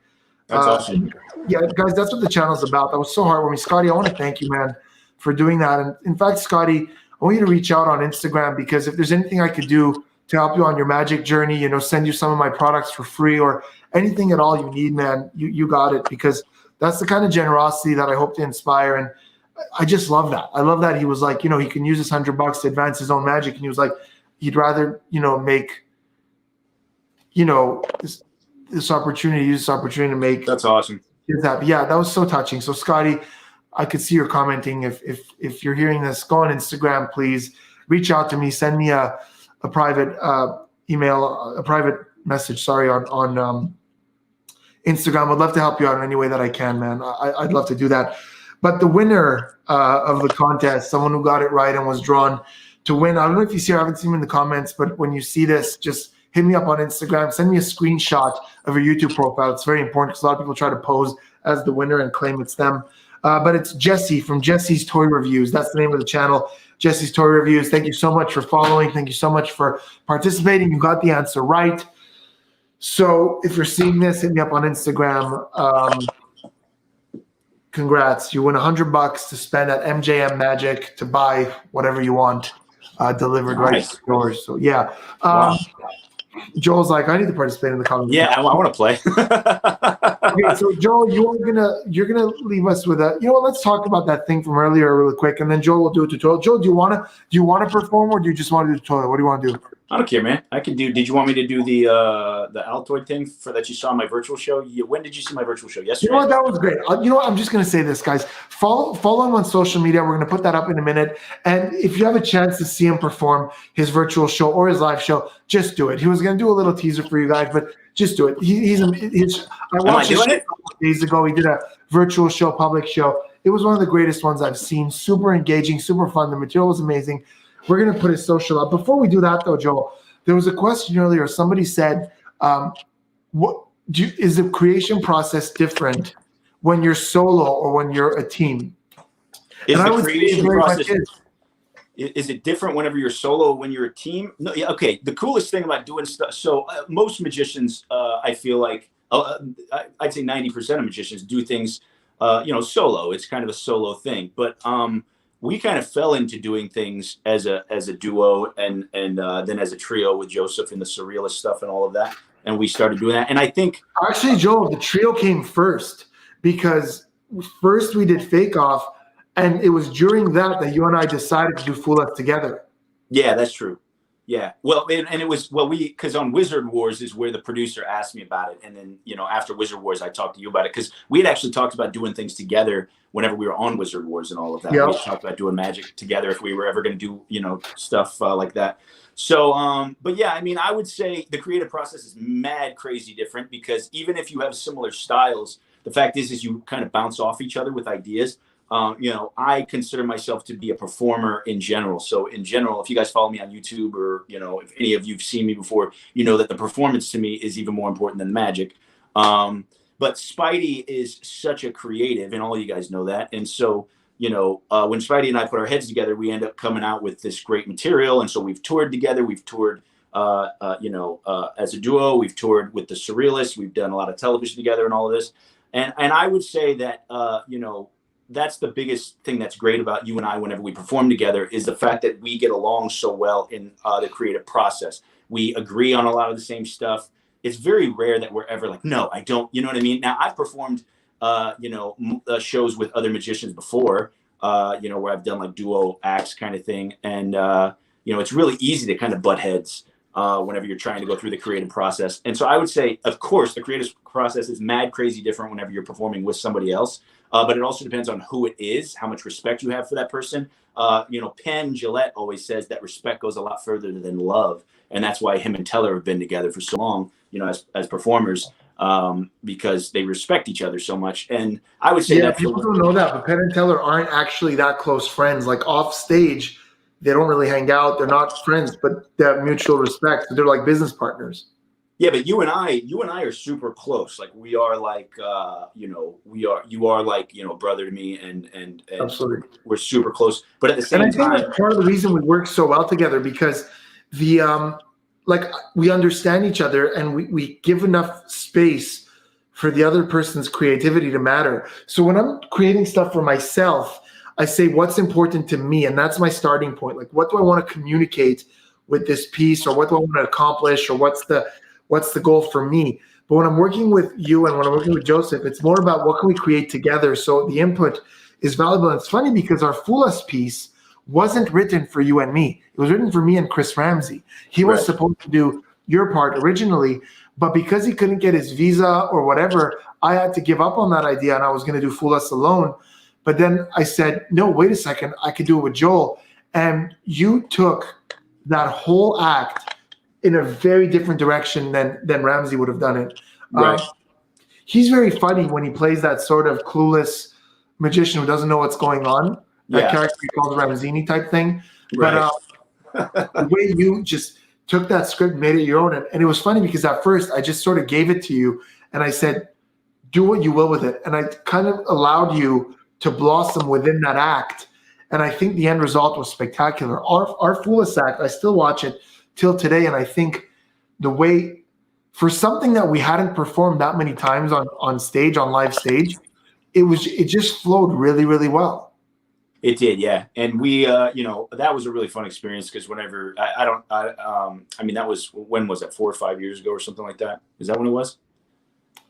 That's awesome. Yeah, guys, that's what the channel's about. That was so heartwarming. Scotty, I want to thank you, man, for doing that. And in fact, Scotty, I want you to reach out on Instagram, because if there's anything I could do to help you on your magic journey, send you some of my products for free or anything at all you need, man, you got it, because that's the kind of generosity that I hope to inspire. And I just love that. I love that he was like, he can use this $100 to advance his own magic. And he was like, he'd rather, make, this opportunity, use this opportunity to make. That's awesome. Kids happy. Yeah, that was so touching. So Scotty, I could see you're commenting. If you're hearing this, go on Instagram, please reach out to me. Send me a private email, a private message, on Instagram. I'd love to help you out in any way that I can, man. I'd love to do that. But the winner of the contest, someone who got it right and was drawn to win, I don't know if you see, I haven't seen him in the comments, but when you see this, just hit me up on Instagram. Send me a screenshot of your YouTube profile. It's very important because a lot of people try to pose as the winner and claim it's them. But it's Jesse from Jesse's Toy Reviews. That's the name of the channel, Jesse's Toy Reviews. Thank you so much for following. Thank you so much for participating. You got the answer right. So if you're seeing this, hit me up on Instagram. Congrats. You win $100 to spend at MJM Magic to buy whatever you want delivered right to yours. So yeah. Wow. Joel's like, I need to participate in the comment. Yeah, I want to play. Okay, so Joel, you're gonna leave us with a. Let's talk about that thing from earlier really quick, and then Joel will do a tutorial. Joel, do you want to perform, or do you just want to do a tutorial? What do you want to do? I don't care, man. I can do. Did you want me to do the Altoid thing that you saw on my virtual show? When did you see my virtual show? Yesterday. You know what? That was great. I'm just gonna say this, guys. Follow him on social media. We're gonna put that up in a minute. And if you have a chance to see him perform his virtual show or his live show, just do it. He was gonna do a little teaser for you guys, but just do it. I watched it a couple of days ago. He did a virtual show, public show. It was one of the greatest ones I've seen. Super engaging, super fun. The material was amazing. We're going to put his social up. Before we do that, though, Joel, there was a question earlier. Somebody said, is the creation process different when you're solo or when you're a team? Is the creation process is it different whenever you're solo or when you're a team? No, yeah, okay. The coolest thing about doing stuff. So most magicians, I feel like, I'd say 90% of magicians do things, solo. It's kind of a solo thing, but we kind of fell into doing things as a duo and then as a trio with Joseph and the surrealist stuff and all of that. And we started doing that. And I think actually, Joel, the trio came first, because first we did Fake Off. And it was during that you and I decided to do Fool Us together. Yeah, that's true. Yeah. Well, and it was, because on Wizard Wars is where the producer asked me about it. And then, after Wizard Wars, I talked to you about it, because we had actually talked about doing things together whenever we were on Wizard Wars and all of that. Yep. We talked about doing magic together if we were ever going to do, stuff like that. So, but yeah, I mean, I would say the creative process is mad crazy different, because even if you have similar styles, the fact is you kind of bounce off each other with ideas. I consider myself to be a performer in general. So in general, if you guys follow me on YouTube or, if any of you've seen me before, you know that the performance to me is even more important than the magic. But Spidey is such a creative, and all you guys know that. And so, when Spidey and I put our heads together, we end up coming out with this great material. And so we've toured together. We've toured, as a duo. We've toured with the Surrealists. We've done a lot of television together and all of this. And I would say that, that's the biggest thing that's great about you and I whenever we perform together, is the fact that we get along so well in the creative process. We agree on a lot of the same stuff. It's very rare that we're ever like, no, I don't, you know what I mean? Now, I've performed, shows with other magicians before, where I've done like duo acts kind of thing. And, it's really easy to kind of butt heads whenever you're trying to go through the creative process. And so I would say, of course, the creative process is mad crazy different whenever you're performing with somebody else. But it also depends on who it is, how much respect you have for that person. Penn Jillette always says that respect goes a lot further than love. And that's why him and Teller have been together for so long, as performers, because they respect each other so much. And I would say that people don't know that, but Penn and Teller aren't actually that close friends. Like off stage, they don't really hang out. They're not friends, but they have mutual respect. So they're like business partners. Yeah, but you and I are super close. Like we are like you are like, a brother to me, and Absolutely. we're super close. But at the And same I think time, that's part of the reason we work so well together, because the like we understand each other, and we give enough space for the other person's creativity to matter. So when I'm creating stuff for myself, I say what's important to me, and that's my starting point. Like, what do I want to communicate with this piece, or what do I want to accomplish, or what's the goal for me? But when I'm working with you and when I'm working with Joseph, it's more about what can we create together. So the input is valuable. And it's funny because our Fool Us piece wasn't written for you and me. It was written for me and Chris Ramsey. He was supposed to do your part originally, but because he couldn't get his visa or whatever, I had to give up on that idea, and I was going to do Fool Us alone. But then I said, no, wait a second, I could do it with Joel. And you took that whole act in a very different direction than Ramsey would have done it. Right. He's very funny when he plays that sort of clueless magician who doesn't know what's going on. That character he calls Ramzini type thing. Right. But the way you just took that script and made it your own. And it was funny because at first I just sort of gave it to you and I said, do what you will with it. And I kind of allowed you to blossom within that act. And I think the end result was spectacular. Our Fool Us act, I still watch it till today. And I think the way, for something that we hadn't performed that many times on stage, on live stage, it just flowed really, really well. It did, yeah. And we, that was a really fun experience because whenever I mean, that was, when was that, 4 or 5 years ago or something like that? Is that when it was?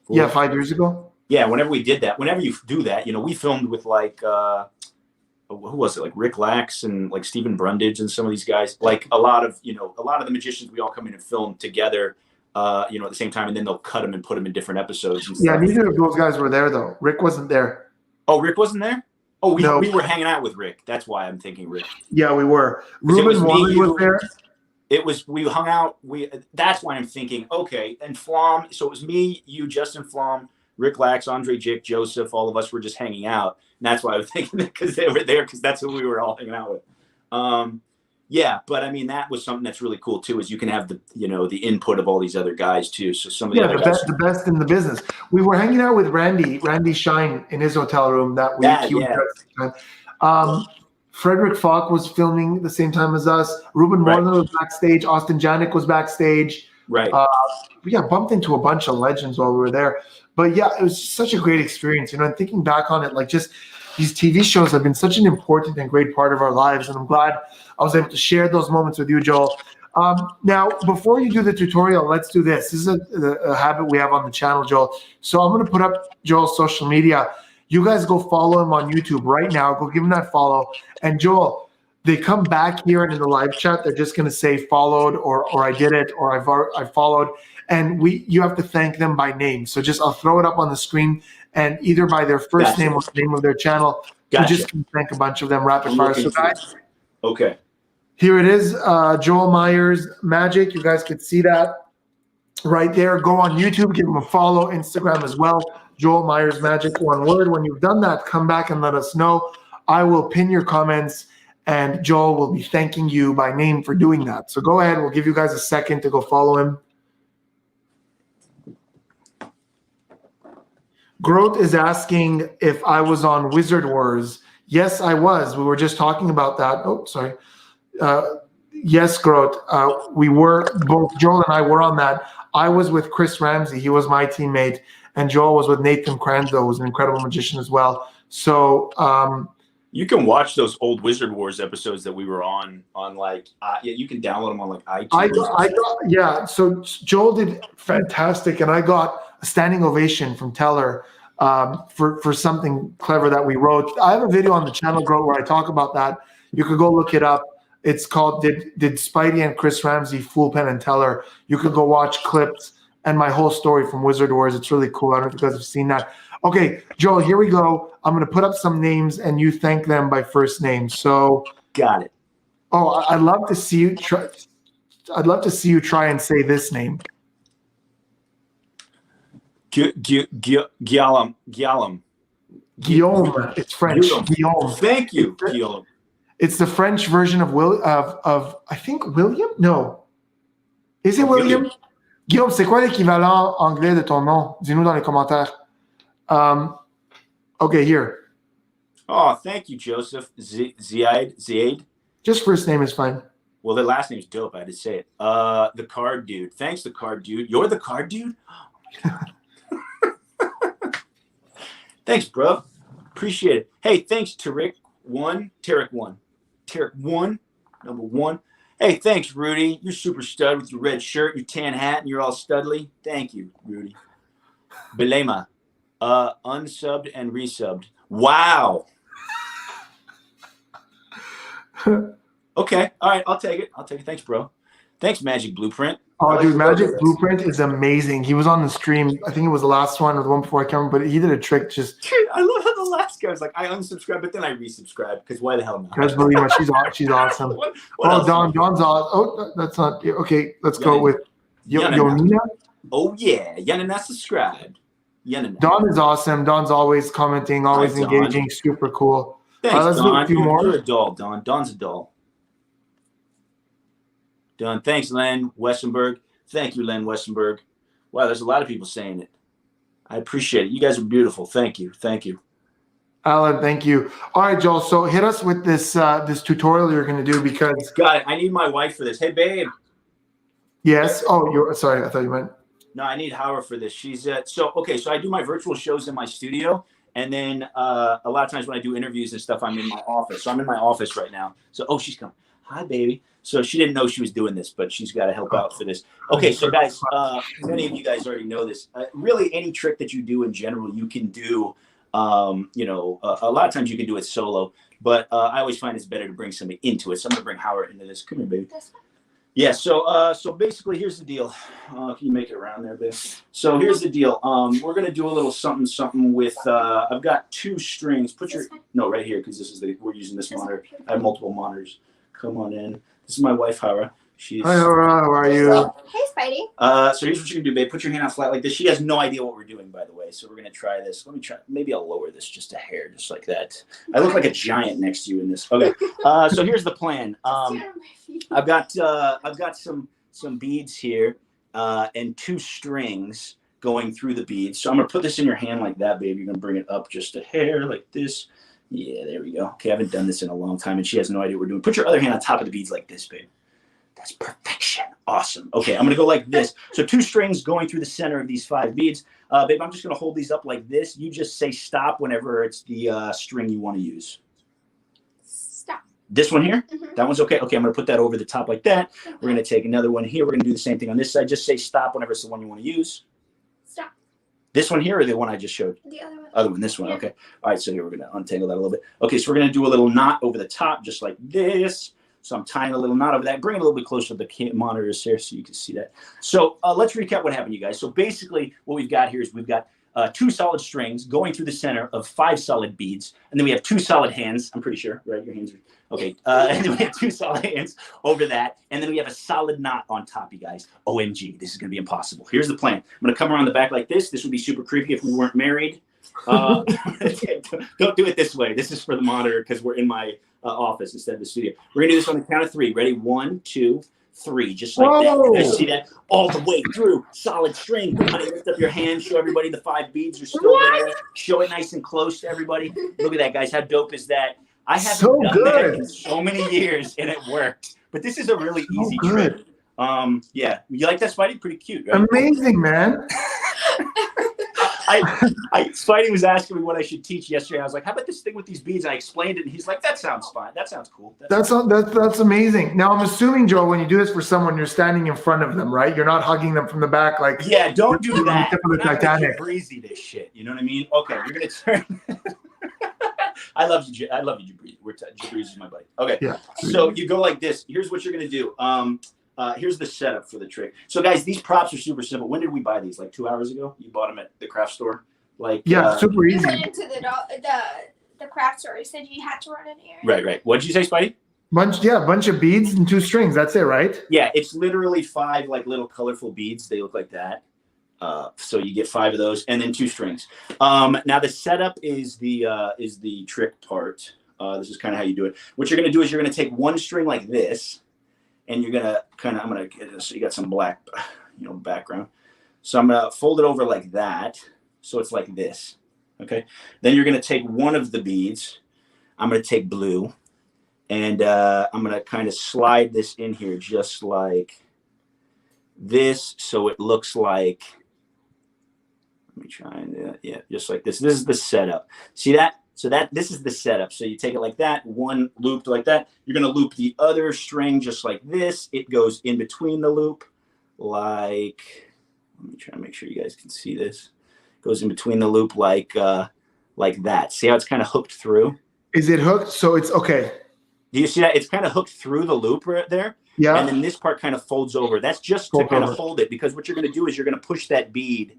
4? Yeah, 5 years ago. Yeah, whenever we did that, whenever you do that, we filmed with like, who was it? Like Rick Lax and like Stephen Brundage and some of these guys. Like a lot of the magicians, we all come in and film together, at the same time, and then they'll cut them and put them in different episodes. And yeah, neither of those guys were there though. Rick wasn't there. Oh, Rick wasn't there? Oh, No. We were hanging out with Rick. That's why I'm thinking Rick. Yeah, we were. Ruben Warren was there. We hung out. That's why I'm thinking, okay. And Flom, so it was me, you, Justin Flom, Rick Lax, Andre Jick, Joseph, all of us were just hanging out. And that's why I was thinking that, because they were there, because that's who we were all hanging out with. Yeah, but I mean, that was something that's really cool too, is you can have the input of all these other guys too. So some of the other guys, the best in the business. We were hanging out with Randy Shine in his hotel room that week. Frederick Falk was filming the same time as us. Ruben Warner was backstage. Austin Janik was backstage. Right. We got bumped into a bunch of legends while we were there. But yeah, it was such a great experience. And thinking back on it, like just these TV shows have been such an important and great part of our lives. And I'm glad I was able to share those moments with you, Joel. Now, before you do the tutorial, let's do this. This is a habit we have on the channel, Joel. So I'm going to put up Joel's social media. You guys go follow him on YouTube right now. Go give him that follow. And Joel, they come back here and in the live chat, they're just going to say followed or I did it or I followed. And you have to thank them by name. So I'll throw it up on the screen, and either by their first name or the name of their channel. You just can thank a bunch of them rapid fire. So guys, okay. Here it is, Joel Myers Magic. You guys can see that right there. Go on YouTube, give him a follow, Instagram as well. Joel Myers Magic, one word. When you've done that, come back and let us know. I will pin your comments, and Joel will be thanking you by name for doing that. So go ahead. We'll give you guys a second to go follow him. Grote is asking if I was on Wizard Wars. Yes, I was. We were just talking about that. Oh, sorry. Yes, Grote. We were, both Joel and I were on that. I was with Chris Ramsey. He was my teammate. And Joel was with Nathan Kranzo, who was an incredible magician as well. So you can watch those old Wizard Wars episodes that we were on like, you can download them on like iTunes. So Joel did fantastic, and I got a standing ovation from Teller for something clever that we wrote. I have a video on the channel, Grote, where I talk about that. You could go look it up. It's called Did Spidey and Chris Ramsey Fool Penn and Teller? You could go watch clips and my whole story from Wizard Wars. It's really cool. I don't know if you guys have seen that. Okay, Joel, here we go. I'm going to put up some names, and you thank them by first name. So, got it. Oh, I'd love to see you try. I'd love to see you try and say this name. Guillaume. Guillaume. It's French. Guillaume. Thank you, Guillaume. It's the French version of I think William. No, is it William? Guillaume, c'est quoi l'équivalent anglais de ton nom? Dis-nous dans les commentaires. Okay, here. Oh, thank you, Joseph. Ziad. Just first name is fine. Well, their last name's dope. I had to say it. The card dude. Thanks, the card dude. You're the card dude? Thanks, bro. Appreciate it. Hey, thanks, Tarek1. Tarek1, number 1. Hey, thanks, Rudy. You're super stud with your red shirt, your tan hat, and you're all studly. Thank you, Rudy. Belema. Unsubbed and resubbed. Wow. Okay. All right. I'll take it. Thanks, bro. Thanks, Magic Blueprint. Oh, dude, Magic Blueprint is amazing. He was on the stream. I think it was the last one or the one before I came, but he did a trick. Just I love how the last guy was like, I unsubscribed, but then I resubscribed because why the hell not? guys, believe me, she's awesome. What Oh, else? Don's awesome. Oh, that's not okay. Let's go with Yanina. Yonina. Oh yeah, Yanina subscribed. Yanina. Don is awesome. Don's always commenting, always Hi, Don. engaging, super cool. Thanks, Let's do a Don. few more. You're a doll, Don. Don's a doll. Don, thanks, Len Westenberg. Thank you, Len Westenberg. Wow, there's a lot of people saying it. I appreciate it. You guys are beautiful. Thank you. Alan, thank you. All right, Joel. So hit us with this this tutorial you're going to do because Got it. I need my wife for this. Hey, babe. yes. Oh, you're sorry. I thought you meant. No, I need Howard for this. She's so I do my virtual shows in my studio, and then a lot of times when I do interviews and stuff, I'm in my office. So I'm in my office right now. So she's coming. Hi, baby. So she didn't know she was doing this, but she's got to help out for this. Okay, so guys, many of you guys already know this. Really, any trick that you do in general, you can do. A lot of times you can do it solo, but I always find it's better to bring somebody into it. So I'm gonna bring Howard into this. Come here, baby. Yeah. So basically, here's the deal. Can you make it around there, babe? So here's the deal. We're gonna do a little something with. I've got 2 strings. Right here because we're using this monitor. I have multiple monitors. Come on in. This is my wife, Hara. Hi, Hara. How are you? Hey, Spidey. So here's what you can do, babe. Put your hand out flat like this. She has no idea what we're doing, by the way. So we're gonna try this. Let me try. Maybe I'll lower this just a hair, just like that. I look like a giant next to you in this. Okay. So here's the plan. I've got some beads here and 2 strings going through the beads. So I'm gonna put this in your hand like that, babe. You're gonna bring it up just a hair like this. Yeah, there we go. Okay, I haven't done this in a long time, and she has no idea what we're doing. Put your other hand on top of the beads like this, babe. That's perfection. Awesome. Okay, I'm going to go like this. So 2 strings going through the center of these 5 beads. Babe, I'm just going to hold these up like this. You just say stop whenever it's the string you want to use. Stop. This one here? Mm-hmm. That one's okay. Okay, I'm going to put that over the top like that. We're going to take another one here. We're going to do the same thing on this side. Just say stop whenever it's the one you want to use. Stop. This one here or the one I just showed? The other one. Other one, this one. Okay. All right, so here we're going to untangle that a little bit. Okay, so we're going to do a little knot over the top just like this. So I'm tying a little knot over that. Bring it a little bit closer to the monitors here so you can see that. So let's recap what happened, you guys. So basically what we've got here is we've got 2 solid strings going through the center of 5 solid beads. And then we have 2 solid hands. I'm pretty sure, right? Your hands are okay. And then we have 2 solid hands over that. And then we have a solid knot on top, you guys. OMG, this is going to be impossible. Here's the plan. I'm going to come around the back like this. This would be super creepy if we weren't married. Don't do it this way. This is for the monitor because we're in my office instead of the studio. We're going to do this on the count of 3. Ready? 1, 2, 3. Just like that. You guys see that? All the way through. Solid string. Honey, lift up your hand. Show everybody the 5 beads are still there. Show it nice and close to everybody. Look at that, guys. How dope is that? I haven't done that in so many years, and it worked. But this is a really easy trick. Yeah. You like that, Spidey? Pretty cute, right? Amazing, man. Spidey was asking me what I should teach yesterday. I was like, how about this thing with these beads? And I explained it, and he's like, that sounds fine. That sounds cool. That's amazing. Now, I'm assuming, Joe, when you do this for someone, you're standing in front of them, right? You're not hugging them from the back like... Yeah, don't do that. The Titanic. Breezy this shit. You know what I mean? Okay, we're going to turn... I love you, Jabriz. Jabriz is my buddy. Okay, yeah. So you go like this. Here's what you're going to do. Here's the setup for the trick. So, guys, these props are super simple. When did we buy these? Like 2 hours ago? You bought them at the craft store? Like super easy. You went into the craft store. You said you had to run an errand. Right. What did you say, Spidey? Bunch of beads and 2 strings. That's it, right? Yeah, it's literally 5 like little colorful beads. They look like that. So you get 5 of those, and then 2 strings. Now the setup is the trick part. This is kind of how you do it. What you're going to do is you're going to take 1 string like this, and you're going to I'm going to get this. So you got some black. background. So I'm gonna fold it over like that. So it's like this. Okay. Then you're gonna take one of the beads. I'm gonna take blue, and I'm gonna kind of slide this in here just like this, so it looks like. Let me try and just like this. This is the setup. See that? So this is the setup. So you take it like that, one looped like that. You're gonna loop the other string just like this. It goes in between the loop, like. Let me try and make sure you guys can see this. It goes in between the loop like that. See how it's kind of hooked through? Is it hooked? So it's okay. Do you see that? It's kind of hooked through the loop right there. Yeah. And then this part kind of folds over. That's just to kind of hold it, because what you're going to do is you're going to push that bead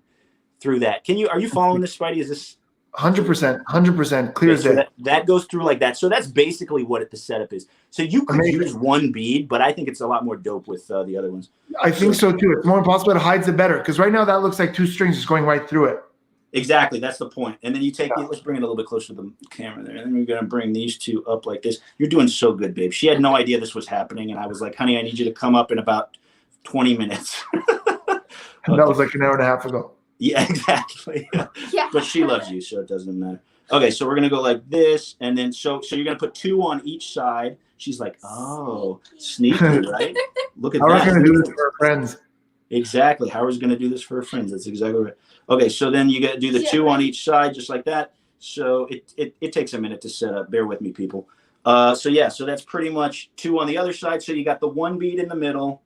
through that. Are you following this, Spidey? Is this 100% clear as day? That goes through like that. So that's basically what the setup is. So you could use one bead, but I think it's a lot more dope with the other ones. I think so too. It's more impossible. It hides it better, because right now that looks like two strings just going right through it. Exactly. That's the point. And then you take let's bring it a little bit closer to the camera there. And then we're going to bring these two up like this. You're doing so good, babe. She had no idea this was happening. And I was like, honey, I need you to come up in about 20 minutes. And that was like an hour and a half ago. Yeah, exactly. Yeah. But she loves you, so it doesn't matter. Okay, so we're going to go like this. And then so you're going to put two on each side. She's like, oh, sneaky, right? Look at that. How are we going to do this for our friends? Exactly. Howard's going to do this for her friends. That's exactly right. Okay, so then you got to do the two on each side, just like that. So it takes a minute to set up. Bear with me, people. So that's pretty much two on the other side. So you got the one bead in the middle,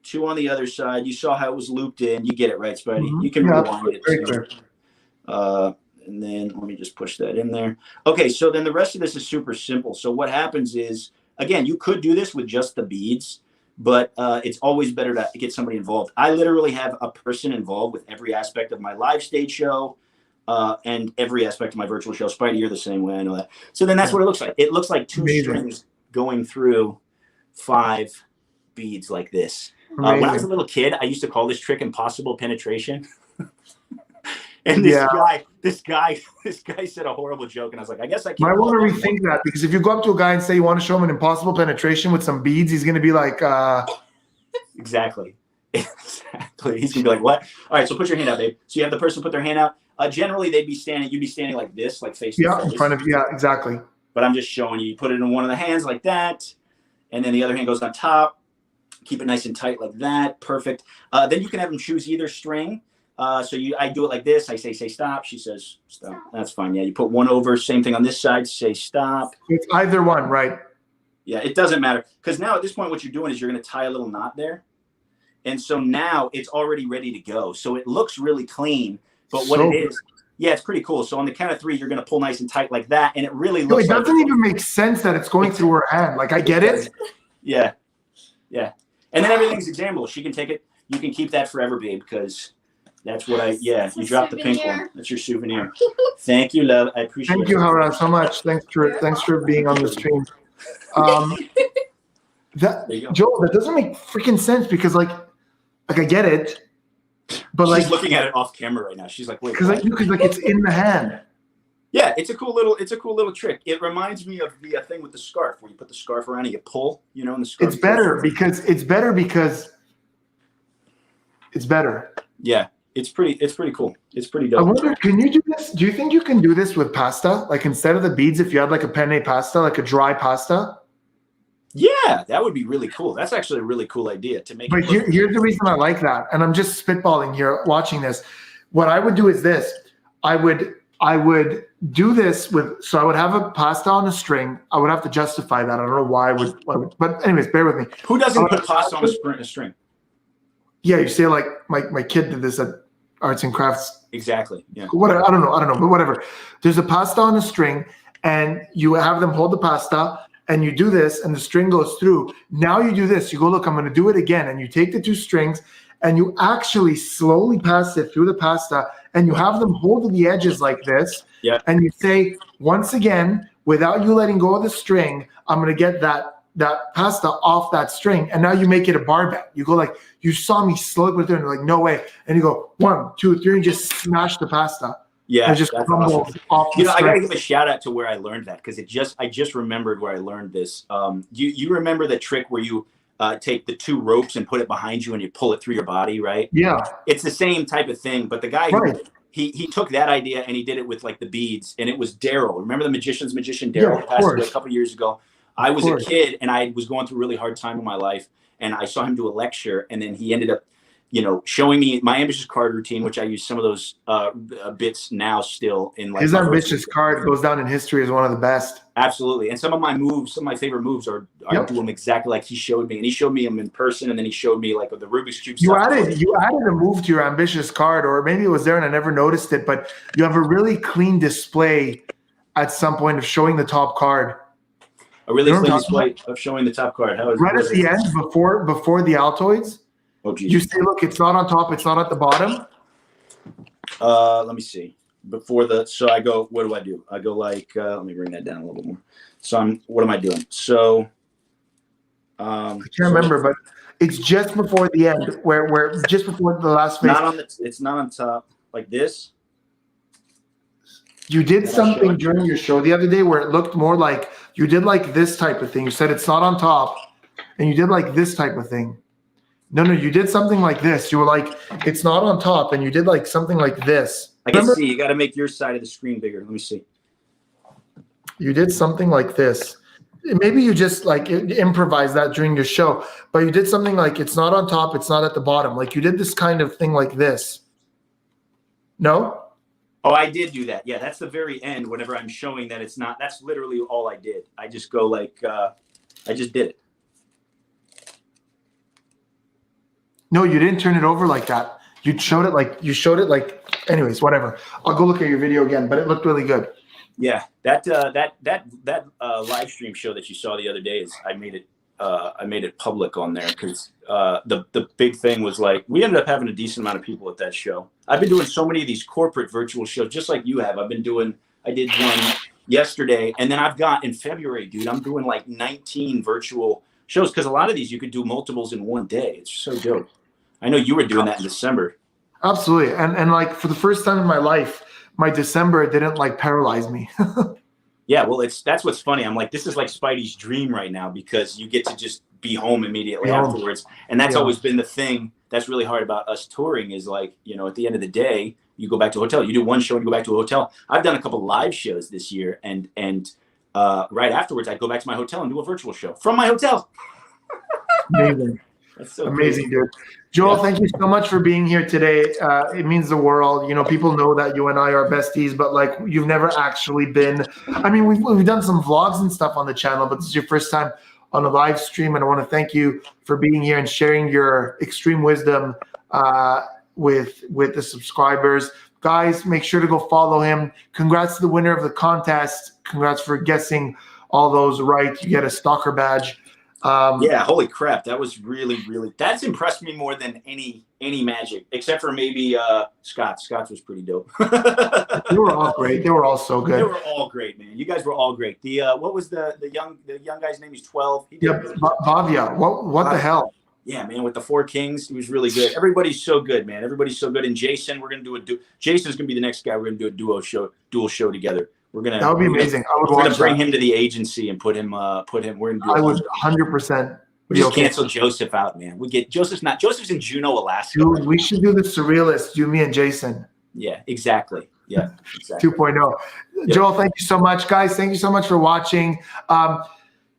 two on the other side. You saw how it was looped in. You get it, right, Spidey? Mm-hmm. You can rewind it Very too. clear. And then let me just push that in there. Okay, so then the rest of this is super simple. So what happens is, again, you could do this with just the beads, but it's always better to get somebody involved. I literally have a person involved with every aspect of my live stage show and every aspect of my virtual show. Spidey, you're the same way. I know that. So then that's what it looks like. It looks like two strings going through 5 beads like this. When I was a little kid, I used to call this trick impossible penetration. And this guy said a horrible joke, and I was like, I guess I can't. I want to rethink that, because if you go up to a guy and say you want to show him an impossible penetration with some beads, he's going to be like, Exactly. He's going to be like, what? All right, so put your hand out, babe. So you have the person put their hand out. Generally, you'd be standing like this, like face to face. in front of exactly. But I'm just showing you. You put it in one of the hands like that, and then the other hand goes on top. Keep it nice and tight like that. Perfect. Then you can have them choose either string. I do it like this. I say stop. She says stop. That's fine. Yeah, you put one over. Same thing on this side. Say stop. It's either one, right? Yeah, it doesn't matter, because now at this point, what you're doing is you're going to tie a little knot there, and so now it's already ready to go. So it looks really clean. But what it is, it's pretty cool. So on the count of 3, you're going to pull nice and tight like that, and it really looks. It doesn't even make sense that it's going through her hand. Like, I get it. Yeah. And then everything's examinable. She can take it. You can keep that forever, babe, because that's what you dropped the pink one. That's your souvenir. Thank you, love. I appreciate it. Thank you, Howard, so much. Thanks for being on the stream. Joel, that doesn't make freaking sense, because like I get it, but she's looking at it off camera right now. She's like, wait, because it's in the hand. Yeah, it's a cool little trick. It reminds me of the thing with the scarf, where you put the scarf around and you pull, and the scarf. It's better because it's better. Yeah, it's pretty cool. It's pretty dope. I wonder, can you do this? Do you think you can do this with pasta? Like, instead of the beads, if you had like a penne pasta, like a dry pasta? Yeah, that would be really cool. That's actually a really cool idea to make. But here's the reason I like that, and I'm just spitballing here watching this. What I would do is this. I would do this so I would have a pasta on a string. I would have to justify that. I don't know why I would, but anyways, bear with me. Who doesn't put pasta on a string? Yeah, you say like my kid did this at Arts and Crafts. Exactly. Yeah. Whatever. I don't know, but whatever. There's a pasta on a string, and you have them hold the pasta, and you do this, and the string goes through. Now you do this. You go, look, I'm going to do it again, and you take the 2 strings, and you actually slowly pass it through the pasta, and you have them hold the edges like this. Yeah. And you say, once again, without you letting go of the string, I'm going to get that pasta off that string. And now you make it a barbell. You go like, you saw me slowly put it there, and you're like, no way. And you go 1, 2, 3, and just smash the pasta. Yeah. And it just crumbles off the string. I got to give a shout out to where I learned that, because I just remembered where I learned this. You remember the trick where you take the 2 ropes and put it behind you and you pull it through your body, right? Yeah. It's the same type of thing, but the guy Right. he took that idea and he did it with like the beads, and it was Daryl. Remember the magician Yeah, Daryl of passed away a course. couple years ago? I was a kid and I was going through a really hard time in my life, and I saw him do a lecture, and then he ended up, showing me my ambitious card routine, which I use some of those bits now still in like his ambitious card goes down in history as one of the best. Absolutely. And some of my favorite moves are I do them exactly like he showed me, and he showed me them in person, and then he showed me like the Rubik's Cube You stuff. added a move to your ambitious card, or maybe it was there and I never noticed it, but you have a really clean display at some point of showing the top card. A really clean display of showing the top card. Right at the end, before the Altoids. Oh, geez. You say, look, it's not on top, it's not at the bottom. Let me see. So I go, what do I do? I go like, let me bring that down a little bit more. So what am I doing? So, I can't remember, but it's just before the end, where just before the last phase. It's not on top like this. You did something during your show the other day where it looked more like you did like this type of thing. You said it's not on top, and you did like this type of thing. No, you did something like this. You were like, it's not on top, and you did like something like this. I can see. You got to make your side of the screen bigger. Let me see. You did something like this. Maybe you just like improvised that during your show, but you did something like it's not on top, it's not at the bottom. Like you did this kind of thing like this. No? Oh, I did do that. Yeah, that's the very end. Whenever I'm showing that it's not, that's literally all I did. I just go like, I just did it. No, you didn't turn it over like that. You showed it like, anyways, whatever. I'll go look at your video again, but it looked really good. Yeah, that live stream show that you saw the other day is I made it public on there because the big thing was like we ended up having a decent amount of people at that show. I've been doing so many of these corporate virtual shows, just like you have. I did one yesterday, and then I've got in February, dude. I'm doing like 19 virtual shows because a lot of these you could do multiples in one day. It's so dope. I know you were doing that in December. Absolutely, and like for the first time in my life, my December didn't like paralyze me. Yeah, well, that's what's funny. I'm like, this is like Spidey's dream right now because you get to just be home immediately afterwards. And that's always been the thing that's really hard about us touring is like, at the end of the day, you go back to a hotel. You do one show and you go back to a hotel. I've done a couple live shows this year, and right afterwards, I'd go back to my hotel and do a virtual show from my hotel. Amazing. That's so amazing, cool. dude. Joel, thank you so much for being here today. It means the world. People know that you and I are besties, but like you've never actually been. I mean, we've done some vlogs and stuff on the channel, but this is your first time on a live stream, and I want to thank you for being here and sharing your extreme wisdom with the subscribers. Guys, make sure to go follow him. Congrats to the winner of the contest. Congrats for guessing all those right. You get a stalker badge. Yeah, holy crap. That was really, that's impressed me more than any magic, except for maybe Scott's. Scott's was pretty dope. They were all great. They were all so good. They were all great, man. You guys were all great. What was the young guy's name? He's 12. He did Bhavya. What the hell? Yeah, man, with the 4 Kings, he was really good. Everybody's so good, man. Everybody's so good. And Jason, we're gonna do Jason's gonna be the next guy. We're gonna do a dual show together. That would be amazing. We're gonna bring him to the agency and put him. We're gonna do. I would 100%. We just cancel Joseph out, man. We get Joseph's in Juneau, Alaska. Dude, we should do the Surrealist, you, me, and Jason. Yeah, exactly. Yeah, exactly. 2.0. Yeah. Joel, thank you so much. Guys, thank you so much for watching.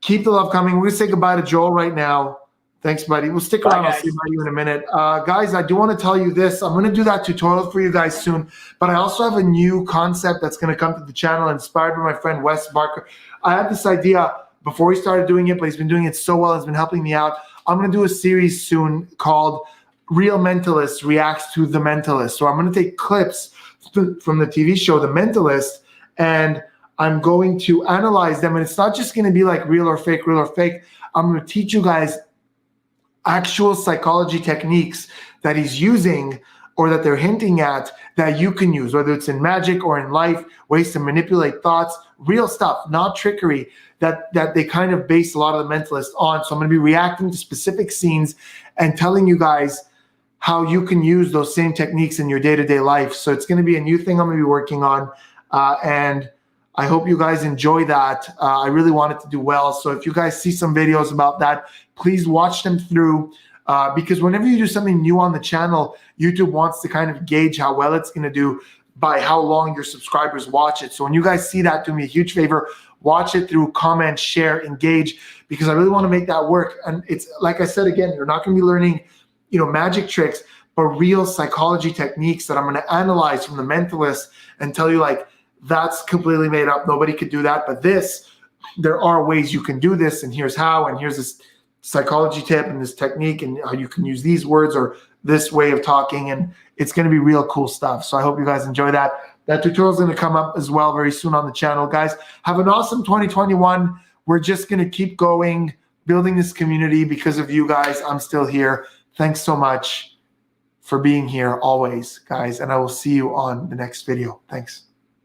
Keep the love coming. We're gonna say goodbye to Joel right now. Thanks, buddy. We'll stick around. I'll see you in a minute. Guys, I do want to tell you this. I'm going to do that tutorial for you guys soon, but I also have a new concept that's going to come to the channel inspired by my friend Wes Barker. I had this idea before he started doing it, but he's been doing it so well. It's been helping me out. I'm going to do a series soon called Real Mentalist Reacts to the Mentalist. So I'm going to take clips from the TV show The Mentalist, and I'm going to analyze them. And it's not just going to be like real or fake, real or fake. I'm going to teach you guys actual psychology techniques that he's using or that they're hinting at that you can use, whether it's in magic or in life, ways to manipulate thoughts, real stuff, not trickery, that they kind of base a lot of the Mentalist on. So I'm going to be reacting to specific scenes and telling you guys how you can use those same techniques in your day-to-day life. So it's going to be a new thing I'm going to be working on. And I hope you guys enjoy that. I really want it to do well. So if you guys see some videos about that, please watch them through, because whenever you do something new on the channel, YouTube wants to kind of gauge how well it's going to do by how long your subscribers watch it. So when you guys see that, do me a huge favor, watch it through, comment, share, engage, because I really want to make that work. And it's like I said, again, you're not going to be learning, magic tricks, but real psychology techniques that I'm going to analyze from the Mentalist and tell you, like, that's completely made up. Nobody could do that. But there are ways you can do this, and here's how, and here's this psychology tip and this technique, and how you can use these words or this way of talking, and it's going to be real cool stuff. So I hope you guys enjoy that. That tutorial is going to come up as well very soon on the channel. Guys, have an awesome 2021. We're just going to keep going, building this community because of you guys. I'm still here. Thanks so much for being here always, guys, and I will see you on the next video. Thanks.